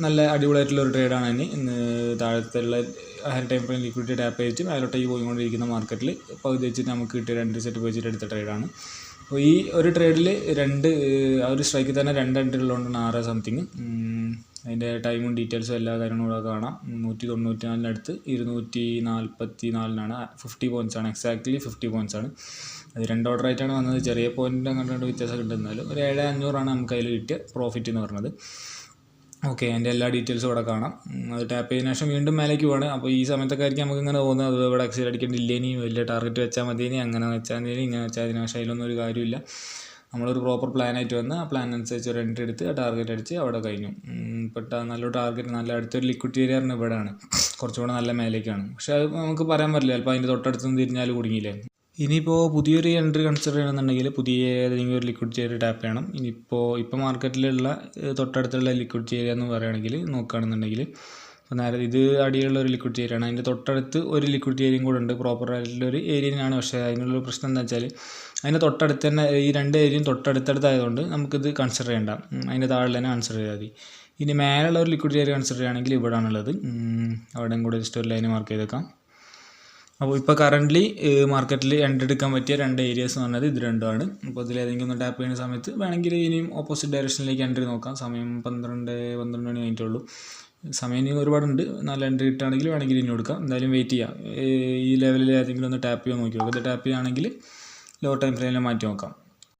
നല്ല അടിപൊളിയായിട്ടുള്ള ഒരു ട്രേഡാണ്. ഇന്ന് താഴത്തുള്ള high time frame liquidity tap ചെയ്തിട്ട് മേലോട്ടേക്ക് പോയിക്കൊണ്ടിരിക്കുന്ന മാർക്കറ്റിൽ പകുതി വെച്ചിട്ട് നമുക്ക് കിട്ടിയ 2 സെറ്റ് വെച്ചിട്ട് എടുത്ത ട്രേഡാണ്. അപ്പോൾ ഈ ഒരു ട്രേഡിൽ ആ ഒരു സ്ട്രൈക്കിൽ തന്നെ 2 എൻട്രി ഉള്ളതുകൊണ്ടാണ് 6 സംതിങ്. അതിൻ്റെ ടൈമും ഡീറ്റെയിൽസും എല്ലാ കാര്യങ്ങളും കൂടെ കാണാം. 194 244 50 പോയിൻറ്റ്സ് ആണ്, എക്സാക്ട്ലി 50 പോയിൻറ്റ്സ് ആണ്. അത് 2 ഓർഡർ ആയിട്ടാണ് വന്നത്. ചെറിയ പോയിൻ്റ് അങ്ങോട്ട് വ്യത്യാസം കിട്ടുന്നാലും ഒരു 7,500 നമുക്ക് അതിൽ കിട്ടിയ പ്രോഫിറ്റ് എന്ന് പറഞ്ഞത്. ഓക്കെ, അതിൻ്റെ എല്ലാ ഡീറ്റെയിൽസും ഇവിടെ കാണാം. അത് ടാപ്പ് ചെയ്തതിനു ശേഷം വീണ്ടും മേലേക്ക് പോവാണ്. അപ്പോൾ ഈ സമയത്തൊക്കെ ആയിരിക്കും നമുക്ക് ഇങ്ങനെ തോന്നുന്നത് അത് ഇവിടെ എക്സൈഡ് അടിക്കേണ്ടില്ല, ഇനി വലിയ ടാർഗറ്റ് വെച്ചാൽ മതി, ഇനി അങ്ങനെ വെച്ചാൽ മതി, ഇങ്ങനെ വെച്ചാൽ അതിന്. പക്ഷേ അതിലൊന്നും ഒരു കാര്യമില്ല. നമ്മളൊരു പ്രോപ്പർ പ്ലാനായിട്ട് വന്ന് ആ പ്ലാൻ അനുസരിച്ച് ഒരു എൻട്രി എടുത്ത് ആ ടാർഗറ്റ് അടിച്ച് അവിടെ കഴിഞ്ഞു. നല്ലൊരു ടാർഗറ്റ്, നല്ല അടുത്തൊരു ലിക്വിഡ് ഏരിയ പറഞ്ഞാൽ ഇവിടെയാണ്, കുറച്ചുകൂടെ നല്ല മേലേക്കാണ്. പക്ഷേ അത് നമുക്ക് പറയാൻ പറ്റില്ല, ചിലപ്പോൾ അതിൻ്റെ തൊട്ടടുത്ത് നിന്ന് തിരിഞ്ഞാൽ കുടുങ്ങിയില്ലേ. ഇനിയിപ്പോൾ പുതിയൊരു എൻട്രി കൺസിഡർ ചെയ്യണമെന്നുണ്ടെങ്കിൽ പുതിയ ഏതെങ്കിലും ഒരു ലിക്വിഡ് ഏരിയ ടാപ്പ് ചെയ്യണം. ഇപ്പോൾ മാർക്കറ്റിലുള്ള തൊട്ടടുത്തുള്ള ലിക്വിഡ് ഏരിയ എന്ന് പറയുകയാണെങ്കിൽ നോക്കുകയാണെന്നുണ്ടെങ്കിൽ, ഇപ്പോൾ നേരെ ഇത് അടിയുള്ള ഒരു ലിക്വിഡ് ഏരിയയാണ്, അതിൻ്റെ തൊട്ടടുത്ത് ഒരു ലിക്വിഡ് ഏരിയയും കൂടെ ഉണ്ട്, പ്രോപ്പറായിട്ടുള്ളൊരു ഏരിയയാണ്. പക്ഷേ അതിനുള്ളൊരു പ്രശ്നം എന്താ വെച്ചാൽ അതിൻ്റെ തൊട്ടടുത്ത് തന്നെ ഈ 2 ഏരിയയും തൊട്ടടുത്തടുത്തായതുകൊണ്ട് നമുക്കിത് കൺസിഡർ ചെയ്യേണ്ട, അതിൻ്റെ താഴെ തന്നെ കൺസിഡർ ചെയ്താൽ മതി. ഇനി മേലുള്ള ഒരു ലിക്വിഡ് ഏരിയ കൺസിഡർ ചെയ്യുകയാണെങ്കിൽ ഇവിടെ ആണുള്ളത്, അവിടെയും കൂടെ ജസ്റ്റ് ഒരു ലൈന് മാർക്ക് ചെയ്തേക്കാം. അപ്പോൾ ഇപ്പോൾ കറൻ്റ്ലി മാർക്കറ്റിൽ എൻട്രി എടുക്കാൻ പറ്റിയ 2 ഏരിയാസ് എന്ന് പറഞ്ഞത് ഇത് രണ്ടുമാണ്. അപ്പോൾ ഇതിലേതെങ്കിലും ഒന്ന് ടാപ്പ് ചെയ്യുന്ന സമയത്ത് വേണമെങ്കിൽ ഇനിയും ഓപ്പോസിറ്റ് ഡയറക്ഷനിലേക്ക് എൻട്രി നോക്കാം. സമയം 12 മണി കഴിഞ്ഞിട്ടുള്ളൂ. സമയം ഇനി ഒരുപാടുണ്ട്. നല്ല എൻട്രി കിട്ടുകയാണെങ്കിൽ വേണമെങ്കിൽ ഇനി കൊടുക്കാം. എന്തായാലും വെയിറ്റ് ചെയ്യാം. ഈ ലെവലിൽ ഏതെങ്കിലും ഒന്ന് ടാപ്പ് ചെയ്യാൻ നോക്കി നോക്കാം. ഇത് ടാപ്പ് ചെയ്യുകയാണെങ്കിൽ ലോ ടൈം ഫ്രെയിമിൽ മാറ്റി നോക്കാം.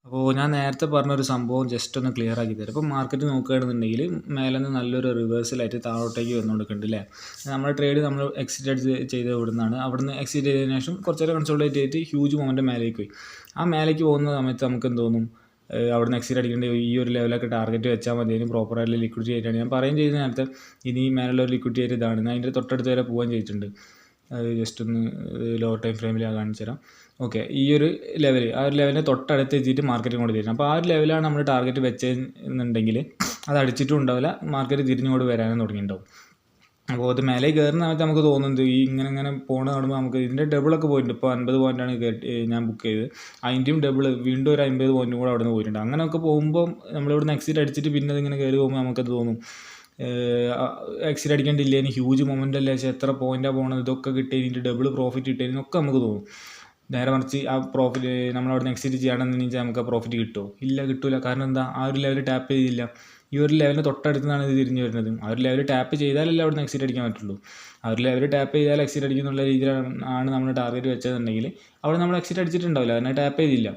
അപ്പോൾ ഞാൻ നേരത്തെ പറഞ്ഞൊരു സംഭവം ജസ്റ്റ് ഒന്ന് ക്ലിയർ ആക്കി തരാം. ഇപ്പോൾ മാർക്കറ്റ് നോക്കുകയാണെന്നുണ്ടെങ്കിൽ മേലെ നിന്ന് നല്ലൊരു റിവേഴ്സലായിട്ട് താഴോട്ടേക്ക് വന്നുകൊടുക്കുന്നുണ്ട് അല്ലേ. നമ്മുടെ ട്രേഡ് നമ്മൾ എക്സിറ്റ് ചെയ്ത് ഇവിടുന്നാണ്. അവിടുന്ന് എക്സിറ്റ് ചെയ്തതിനു ശേഷം കുറച്ചേരം കൺസോൾട്ടേറ്റ് ചെയ്തിട്ട് ഹ്യൂജ് മൊമെൻ്റ് മേലേക്ക് പോയി. ആ മേലേക്ക് പോകുന്ന സമയത്ത് നമുക്ക് എന്ത് തോന്നും, അവിടുന്ന് എക്സിറ്റ് അടിക്കേണ്ട ഈ ഒരു ലെവലൊക്കെ ടാർഗറ്റ് വെച്ചാൽ മതി, അതിന് പ്രോപ്പറായിട്ടുള്ള ലിക്വിഡിറ്റി ഏരിയയാണ്. ഞാൻ പറയുകയും ചെയ്ത നേരത്തെ ഇനി മേലുള്ള ഒരു ലിക്വിഡിറ്റി ഏരിയ ഇതാണ്, അതിൻ്റെ തൊട്ടടുത്ത് വരെ പോകാൻ ചെയ്തിട്ടുണ്ട്. അത് ജസ്റ്റ് ഒന്ന് ലോവർ ടൈം ഫ്രെയിമിൽ കാണിച്ചു തരാം. ഓക്കെ, ഈ ഒരു ലെവൽ, ആ ഒരു ലെവലിനെ തൊട്ടടുത്ത് എത്തിയിട്ട് മാർക്കറ്റ് കൊണ്ട് തിരിഞ്ഞു. അപ്പോൾ ആ ഒരു ലെവലാണ് നമ്മൾ ടാർഗറ്റ് വെച്ചെന്നുണ്ടെങ്കിൽ അത് അടിച്ചിട്ടും ഉണ്ടാവില്ല, മാർക്കറ്റ് തിരിഞ്ഞുകൊണ്ട് വരാനും തുടങ്ങിയിട്ടുണ്ടാവും. അപ്പോൾ അത് മേലെ കയറുന്ന സമയത്ത് നമുക്ക് തോന്നുന്നത് ഈ ഇങ്ങനെ പോകണ കാണുമ്പോൾ നമുക്ക് ഇതിൻ്റെ ഡബിളൊക്കെ പോയിട്ടുണ്ട്. ഇപ്പോൾ 50 പോയിൻ്റാണ് ഞാൻ ബുക്ക് ചെയ്തത്, അതിൻ്റെയും ഡബിൾ വീണ്ടും ഒരു 50 പോയിൻറ്റും കൂടെ അവിടെ നിന്ന് പോയിട്ടുണ്ട്. അങ്ങനെയൊക്കെ പോകുമ്പോൾ നമ്മളിവിടുന്ന് എക്സിറ്റ് അടിച്ചിട്ട് പിന്നെ അതിങ്ങനെ കയറി പോകുമ്പോൾ നമുക്കത് തോന്നും എക്സിറ്റ് അടിക്കേണ്ടില്ല, ഇനി ഹ്യൂജ് മൊമെൻ്റ് അല്ലേ, എത്ര പോയിൻ്റാണ് പോകുന്നത്, ഇതൊക്കെ കിട്ടിയതിൻ്റെ ഡബിൾ പ്രോഫിറ്റ് കിട്ടിയതിനൊക്കെ നമുക്ക് തോന്നും. നേരെ മറിച്ച് ആ പ്രോഫിറ്റ് നമ്മളവിടെ നിന്ന് എക്സിറ്റ് ചെയ്യണമെന്ന് വെച്ചാൽ നമുക്ക് ആ പ്രോഫിറ്റ് കിട്ടുമോ? ഇല്ല, കിട്ടില്ല. കാരണം എന്താ, ആ ഒരു ലെവൽ ടാപ്പ് ചെയ്തില്ല. ഈ ഒരു ലെവലിന് തൊട്ടടുത്ത് നിന്നാണ് ഇത് തിരിഞ്ഞ് വരുന്നത്. ആ ഒരു ലെവൽ ടാപ്പ് ചെയ്താലല്ലേ അവിടെ നിന്ന് എക്സിറ്റ് അടിക്കാൻ പറ്റുള്ളൂ. ആ ഒരു ലെവൽ ടാപ്പ് ചെയ്താൽ എക്സിറ്റ് അടിക്കുന്നുള്ള രീതിയിലാണ് നമ്മൾ ടാർഗറ്റ് വെച്ചതെന്നുണ്ടെങ്കിൽ അവിടെ നമ്മൾ എക്സിറ്റ് അടിച്ചിട്ടുണ്ടാവില്ല, അതിനെ ടാപ്പ് ചെയ്തില്ല.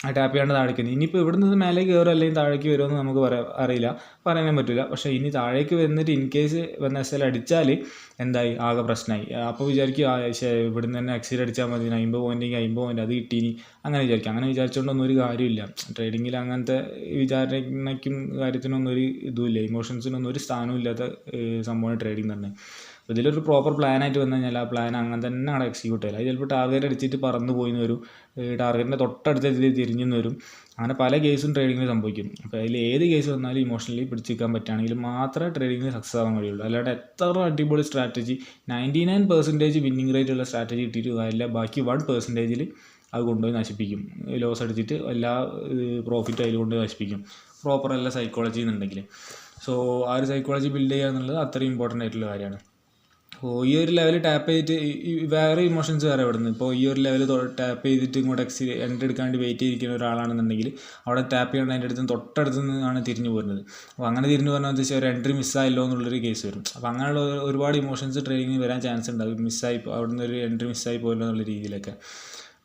ആ ടാപ്പ് ചെയ്യാണ്ട് താഴേക്ക് ഇനിയിപ്പോൾ ഇവിടെ നിന്ന് മേലേക്ക് കയറും അല്ലെങ്കിൽ താഴേക്ക് വരുമെന്ന് നമുക്ക് അറിയില്ല, പറയാനും പറ്റില്ല. പക്ഷേ ഇനി താഴേക്ക് വന്നിട്ട് ഇൻ കേസ് വന്ന SL അടിച്ചാൽ എന്തായി, ആകെ പ്രശ്നമായി. അപ്പോൾ വിചാരിക്കും ഇവിടെ നിന്ന് തന്നെ എക്സിറ്റ് അടിച്ചാൽ മതി, 50 പോയിൻ്റെങ്കിൽ 50 പോയിൻ്റ് അത് കിട്ടീനി, അങ്ങനെ വിചാരിക്കും. അങ്ങനെ വിചാരിച്ചുകൊണ്ടൊന്നും ഒരു കാര്യമില്ല. ട്രേഡിങ്ങിൽ അങ്ങനത്തെ വിചാരണയ്ക്കും കാര്യത്തിനൊന്നും ഒരു ഇതുമില്ല, ഇമോഷൻസിനൊന്നും ഒരു സ്ഥാനവും ഇല്ലാത്ത സംഭവമാണ് ട്രേഡിങ് തന്നെ. അപ്പോൾ ഇതിലൊരു പ്രോപ്പർ പ്ലാനായിട്ട് വന്നു കഴിഞ്ഞാൽ ആ പ്ലാൻ അങ്ങനെ തന്നെ അവിടെ എക്സിക്യൂട്ട് ചെയ്യില്ല. അത് ചിലപ്പോൾ ടാർഗറ്റ് അടിച്ചിട്ട് പറന്ന് പോയിന്ന് വരും, ടാർഗറ്റിൻ്റെ തൊട്ടടുത്ത തിരിഞ്ഞെന്ന് വരും. അങ്ങനെ പല കേസും ട്രേഡിങ്ങിൽ സംഭവിക്കും. അപ്പോൾ അതിൽ ഏത് കേസ് വന്നാലും ഇമോഷണലി പിടിച്ചിരിക്കാൻ പറ്റുകയാണെങ്കിൽ മാത്രമേ ട്രേഡിങ്ങിൽ സക്സസ് ആവാൻ കഴിയുള്ളൂ. അല്ലാണ്ട് എത്ര അടിപൊളി സ്ട്രാറ്റജി, 99% വിന്നിങ് റേറ്റ് ഉള്ള സ്ട്രാറ്റജി കിട്ടിയിട്ട് കാര്യമില്ല, ബാക്കി 1% അത് കൊണ്ടുപോയി നശിപ്പിക്കും. ലോസ് അടിച്ചിട്ട് എല്ലാ പ്രോഫിറ്റും അതിൽ കൊണ്ടുപോയി നശിപ്പിക്കും, പ്രോപ്പർ അല്ല സൈക്കോളജി എന്നുണ്ടെങ്കിൽ. സോ ആ ഒരു സൈക്കോളജി ബിൽഡ് ചെയ്യുക എന്നുള്ളത് അത്രയും ഇമ്പോർട്ടൻ്റ് ആയിട്ടുള്ള കാര്യമാണ്. അപ്പോൾ ഈ ഒരു ലെവൽ ടാപ്പ് ചെയ്തിട്ട് വേറെ ഇമോഷൻസ് വേറെ ഇവിടെ നിന്ന്, ഇപ്പോൾ ഈ ഒരു ലെവൽ ടാപ്പ് ചെയ്തിട്ട് ഇങ്ങോട്ട് എൻട്രി എടുക്കാണ്ട് വെയിറ്റ് ചെയ്തിരിക്കുന്ന ഒരാളാണെന്നുണ്ടെങ്കിൽ അവിടെ ടാപ്പ് ചെയ്യേണ്ട അതിൻ്റെ അടുത്ത് തൊട്ടടുത്ത് നിന്നാണ് തിരിഞ്ഞു പോരുന്നത്. അപ്പോൾ അങ്ങനെ തിരിഞ്ഞു പറഞ്ഞാൽ വെച്ചാൽ ഒരു എൻട്രി മിസ്സായല്ലോ എന്നുള്ളൊരു കേസ് വരും. അപ്പോൾ അങ്ങനെയുള്ള ഒരുപാട് ഇമോഷൻസ് ട്രേഡിങ്ങിന് വരാൻ ചാൻസ് ഉണ്ടാകും. അവിടെ നിന്ന് ഒരു എൻട്രി മിസ്സായി പോയല്ലോ എന്നുള്ള രീതിയിലൊക്കെ.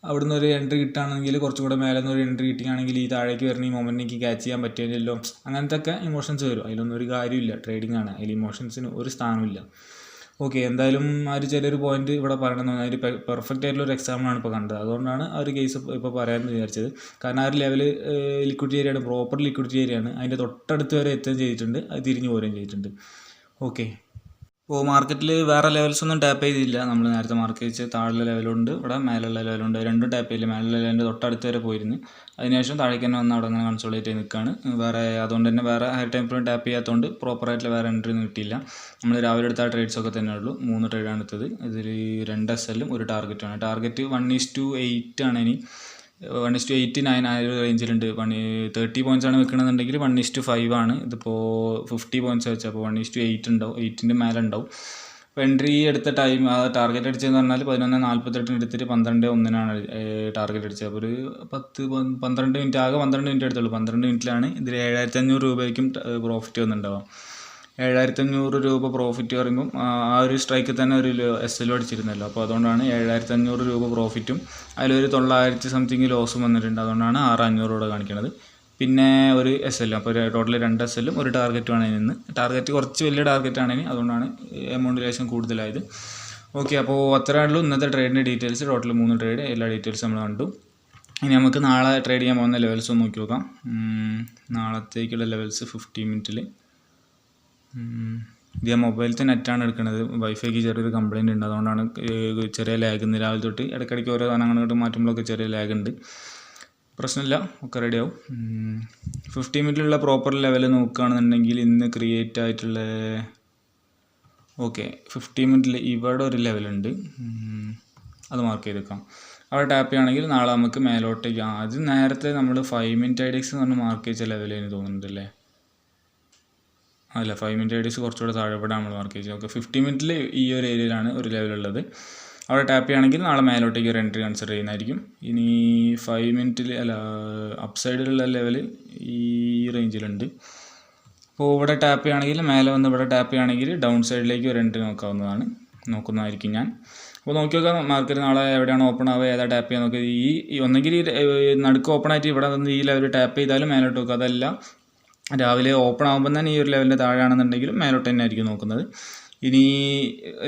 അവിടെ നിന്ന് ഒരു എൻട്രി കിട്ടുകയാണെങ്കിൽ കുറച്ചും കൂടെ മേലെ നിന്ന് ഒരു എൻട്രി കിട്ടുകയാണെങ്കിൽ ഈ താഴേക്ക് വരുന്ന ഈ മൊമെൻറ്റിലേക്ക് ക്യാച്ച് ചെയ്യാൻ പറ്റില്ലല്ലോ, അങ്ങനത്തെ ഒക്കെ ഇമോഷൻസ് വരും. അതിലൊന്നും ഒരു കാര്യമില്ല, ട്രേഡിംഗ് ആണ്, അതിൽ ഇമോഷൻസിന് ഒരു സ്ഥാനമില്ല. ഓക്കെ, എന്തായാലും ആ ഒരു ചെറിയൊരു പോയിന്റ് ഇവിടെ പറയണമെന്ന് പറഞ്ഞാൽ ഒരു പെർഫെക്റ്റ് ആയിട്ടുള്ള ഒരു എക്സാമ്പിളാണ് ഇപ്പോൾ കണ്ടത്. അതുകൊണ്ടാണ് ആ ഒരു കേസ് ഇപ്പോൾ പറയാമെന്ന് വിചാരിച്ചത്. കാരണം ആ ഒരു ലെവൽ ലിക്വിഡിറ്റി ഏരിയയാണ്, പ്രോപ്പർ ലിക്വിഡിറ്റി ഏരിയയാണ്, അതിൻ്റെ തൊട്ടടുത്ത് വരെ എത്തുകയും ചെയ്തിട്ടുണ്ട്, അത് തിരിഞ്ഞു പോരുകയും ചെയ്തിട്ടുണ്ട്. ഓക്കെ, ഇപ്പോൾ മാർക്കറ്റിൽ വേറെ ലെവൽസ് ഒന്നും ടാപ്പ് ചെയ്തില്ല. നമ്മൾ നേരത്തെ മാർക്ക് വെച്ച് താഴെ ലെവലുണ്ട്, ഇവിടെ മേലുള്ള ലെവലുണ്ട്, രണ്ടും ടാപ്പ് ചെയ്തില്ല. മേലുള്ള ലെവലിൻ്റെ തൊട്ടടുത്ത് വരെ പോയിരുന്നു, അതിനുശേഷം താഴേക്ക് തന്നെ വന്ന് അവിടെ അങ്ങനെ കൺസോൾട്ടേറ്റ് ചെയ്ത് നിൽക്കുകയാണ്. അതുകൊണ്ട് തന്നെ വേറെ ഹൈ ടൈം ഫ്രെയിം ടാപ്പ് ചെയ്യാത്തതുകൊണ്ട് പ്രോപ്പറായിട്ടുള്ള വേറെ എൻട്രി ഒന്നും കിട്ടിയില്ല. നമ്മൾ രാവിലെ എടുത്ത ട്രേഡ്സൊക്കെ തന്നെ ഉള്ളൂ, 3 ട്രേഡാണ് എടുത്തത്. ഇതിൽ 2 SL ഒരു ടാർഗറ്റുമാണ്. ടാർഗറ്റ് 1:8 ആണ്. ഇനി 1:8, 9 ആ ഒരു റേഞ്ചിലുണ്ട്. 30 പോയിൻറ്റ്സ് ആണ് വെക്കണമെന്നുണ്ടെങ്കിൽ 1:5 ആണ്. ഇതിപ്പോൾ 50 പോയിൻറ്റ്സ് വെച്ചാൽ അപ്പോൾ 1:8 ഉണ്ടാവും, 8ൻ്റെ മേലെ ഉണ്ടാവും. അപ്പോൾ എൻട്രി എടുത്ത ടൈം ആ ടാർഗറ്റ് അടിച്ചതെന്ന് പറഞ്ഞാൽ 11:48 എടുത്തിട്ട് 12:01 ടാർഗറ്റ് അടിച്ചത്. അപ്പോൾ ഒരു 12 മിനിറ്റ് ആകെ 12 മിനിറ്റ് എടുത്തുള്ളൂ. 12 മിനിറ്റിലാണ് ഇതിൽ 7,500 രൂപയ്ക്കും പ്രോഫിറ്റ് വന്നിട്ടുണ്ടാവാം. 7,500 രൂപ പ്രോഫിറ്റ് പറയുമ്പം ആ ഒരു സ്ട്രൈക്കിൽ തന്നെ ഒരു SL അടിച്ചിരുന്നല്ലോ. അപ്പോൾ അതുകൊണ്ടാണ് 7,500 രൂപ പ്രോഫിറ്റും അതിലൊരു 900 സംതിങ് ലോസും വന്നിട്ടുണ്ട്. അതുകൊണ്ടാണ് 6,500 ഇവിടെ കാണിക്കുന്നത്. പിന്നെ ഒരു SL, അപ്പോൾ ടോട്ടൽ 2 SLും ഒരു ടാർഗറ്റുമാണ് ഇതിന്. ടാർഗറ്റ് കുറച്ച് വലിയ ടാർഗറ്റാണ് ഇനി, അതുകൊണ്ടാണ് എമൗണ്ട് ലേശം കൂടുതലായത്. ഓക്കെ, അപ്പോൾ അത്രയേ ഉള്ളൂ ഇന്നത്തെ ട്രേഡിൻ്റെ ഡീറ്റെയിൽസ്. ടോട്ടൽ 3 ട്രേഡ്, എല്ലാ ഡീറ്റെയിൽസും നമ്മൾ കണ്ടു. ഇനി നമുക്ക് നാളെ ട്രേഡ് ചെയ്യാൻ പോകുന്ന ലെവൽസ് ഒന്ന് നോക്കി നോക്കാം. നാളത്തേക്കുള്ള ലെവൽസ് 15 മിനിറ്റിൽ. ഇത് ഞാൻ മൊബൈലത്തെ നെറ്റാണ് എടുക്കുന്നത്. വൈഫൈക്ക് ചെറിയൊരു കംപ്ലയിൻ്റ് ഉണ്ട്, അതുകൊണ്ടാണ് ചെറിയ ലാഗ്. ഇന്ന് രാവിലെ തൊട്ട് ഇടയ്ക്കിടയ്ക്ക് ഓരോ സാധനങ്ങൾ മാറ്റുമ്പോഴൊക്കെ ചെറിയ ലാഗ് ഉണ്ട്. പ്രശ്നമില്ല, ഒക്കെ റെഡിയാവും. 15 മിനിറ്റിലുള്ള പ്രോപ്പർ ലെവൽ നോക്കുകയാണെന്നുണ്ടെങ്കിൽ ഇന്ന് ക്രിയേറ്റ് ആയിട്ടുള്ള 15 മിനിറ്റിൽ ഇവിടെ ഒരു ലെവലുണ്ട്, അത് മാർക്ക് ചെയ്തേക്കാം. അവിടെ ടാപ്പ് ചെയ്യുകയാണെങ്കിൽ നാളെ നമുക്ക് മേലോട്ടേക്ക്. അത് നേരത്തെ നമ്മൾ 5 മിനിറ്റ് IDX എന്ന് പറഞ്ഞ് മാർക്ക് ചെയ്ത ലെവൽ എനിക്ക് തോന്നുന്നുണ്ടല്ലേ. അല്ല, 5 മിനിറ്റ് IDX കുറച്ചുകൂടെ താഴെ ഇവിടെ നമ്മൾ മാർക്ക് ചെയ്തത്. 50 മിനിറ്റിൽ ഈ ഒരു ഏരിയയിലാണ് ഒരു ലെവലുള്ളത്. അവിടെ ടാപ്പ് ചെയ്യുകയാണെങ്കിൽ നാളെ മേലോട്ടേക്ക് ഒരു എൻട്രി കൺസിഡർ ചെയ്യുന്നതായിരിക്കും. ഇനി 5 മിനിറ്റിൽ അപ്പ് സൈഡിലുള്ള ലെവൽ ഈ റേഞ്ചിലുണ്ട്. അപ്പോൾ ഇവിടെ ടാപ്പ് ചെയ്യുകയാണെങ്കിൽ മേലെ വന്ന് ഇവിടെ ടാപ്പ് ചെയ്യുകയാണെങ്കിൽ ഡൗൺ സൈഡിലേക്ക് ഒരു എൻട്രി നോക്കുന്നതായിരിക്കും ഞാൻ. അപ്പോൾ നോക്കി നോക്കാം മാർക്കറ്റ് നാളെ എവിടെയാണ് ഓപ്പൺ ആവുക, ഏതാ ടാപ്പ് ചെയ്യാൻ നോക്കുക. ഒന്നെങ്കിൽ നടുക്ക് ഓപ്പൺ ആയിട്ട് ഇവിടെ നിന്ന് ഈ ലെവൽ ടാപ്പ് ചെയ്താലും മേലോട്ട് നോക്കുക. അതല്ല രാവിലെ ഓപ്പൺ ആകുമ്പോൾ തന്നെ ഈ ഒരു ലെവലിൻ്റെ താഴെയാണെന്നുണ്ടെങ്കിലും മേലോട്ട് തന്നെ ആയിരിക്കും നോക്കുന്നത്. ഇനി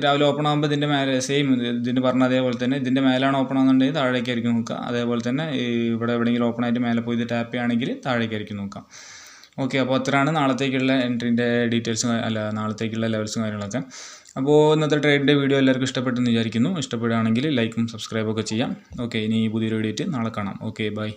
രാവിലെ ഓപ്പൺ ആകുമ്പോൾ ഇതിൻ്റെ മേലെ സെയിം ഇതിന് പറഞ്ഞ അതേപോലെ തന്നെ ഇതിൻ്റെ മേലാണ് ഓപ്പൺ ആകുന്നുണ്ടെങ്കിൽ താഴേക്കായിരിക്കും നോക്കുക. അതേപോലെ തന്നെ ഇവിടെ എവിടെയെങ്കിലും ഓപ്പൺ ആയിട്ട് മേലെ പോയി ടാപ്പ് ചെയ്യുകയാണെങ്കിൽ താഴേക്കായിരിക്കും നോക്കാം. ഓക്കെ, അപ്പോൾ അത്രയാണ് നാളത്തേക്കുള്ള എൻട്രീൻ്റെ ഡീറ്റെയിൽസും നാളത്തേക്കുള്ള ലെവൽസും കാര്യങ്ങളൊക്കെ. അപ്പോൾ ഇന്നത്തെ ട്രേഡിൻ്റെ വീഡിയോ എല്ലാവർക്കും ഇഷ്ടപ്പെട്ടെന്ന് വിചാരിക്കുന്നു. ഇഷ്ടപ്പെടുകയാണെങ്കിൽ ലൈക്കും സബ്സ്ക്രൈബൊക്കെ ചെയ്യാം. ഓക്കെ, ഇനി പുതിയൊരു വീഡിയോ ആയിട്ട് നാളെ കാണാം. Okay, by.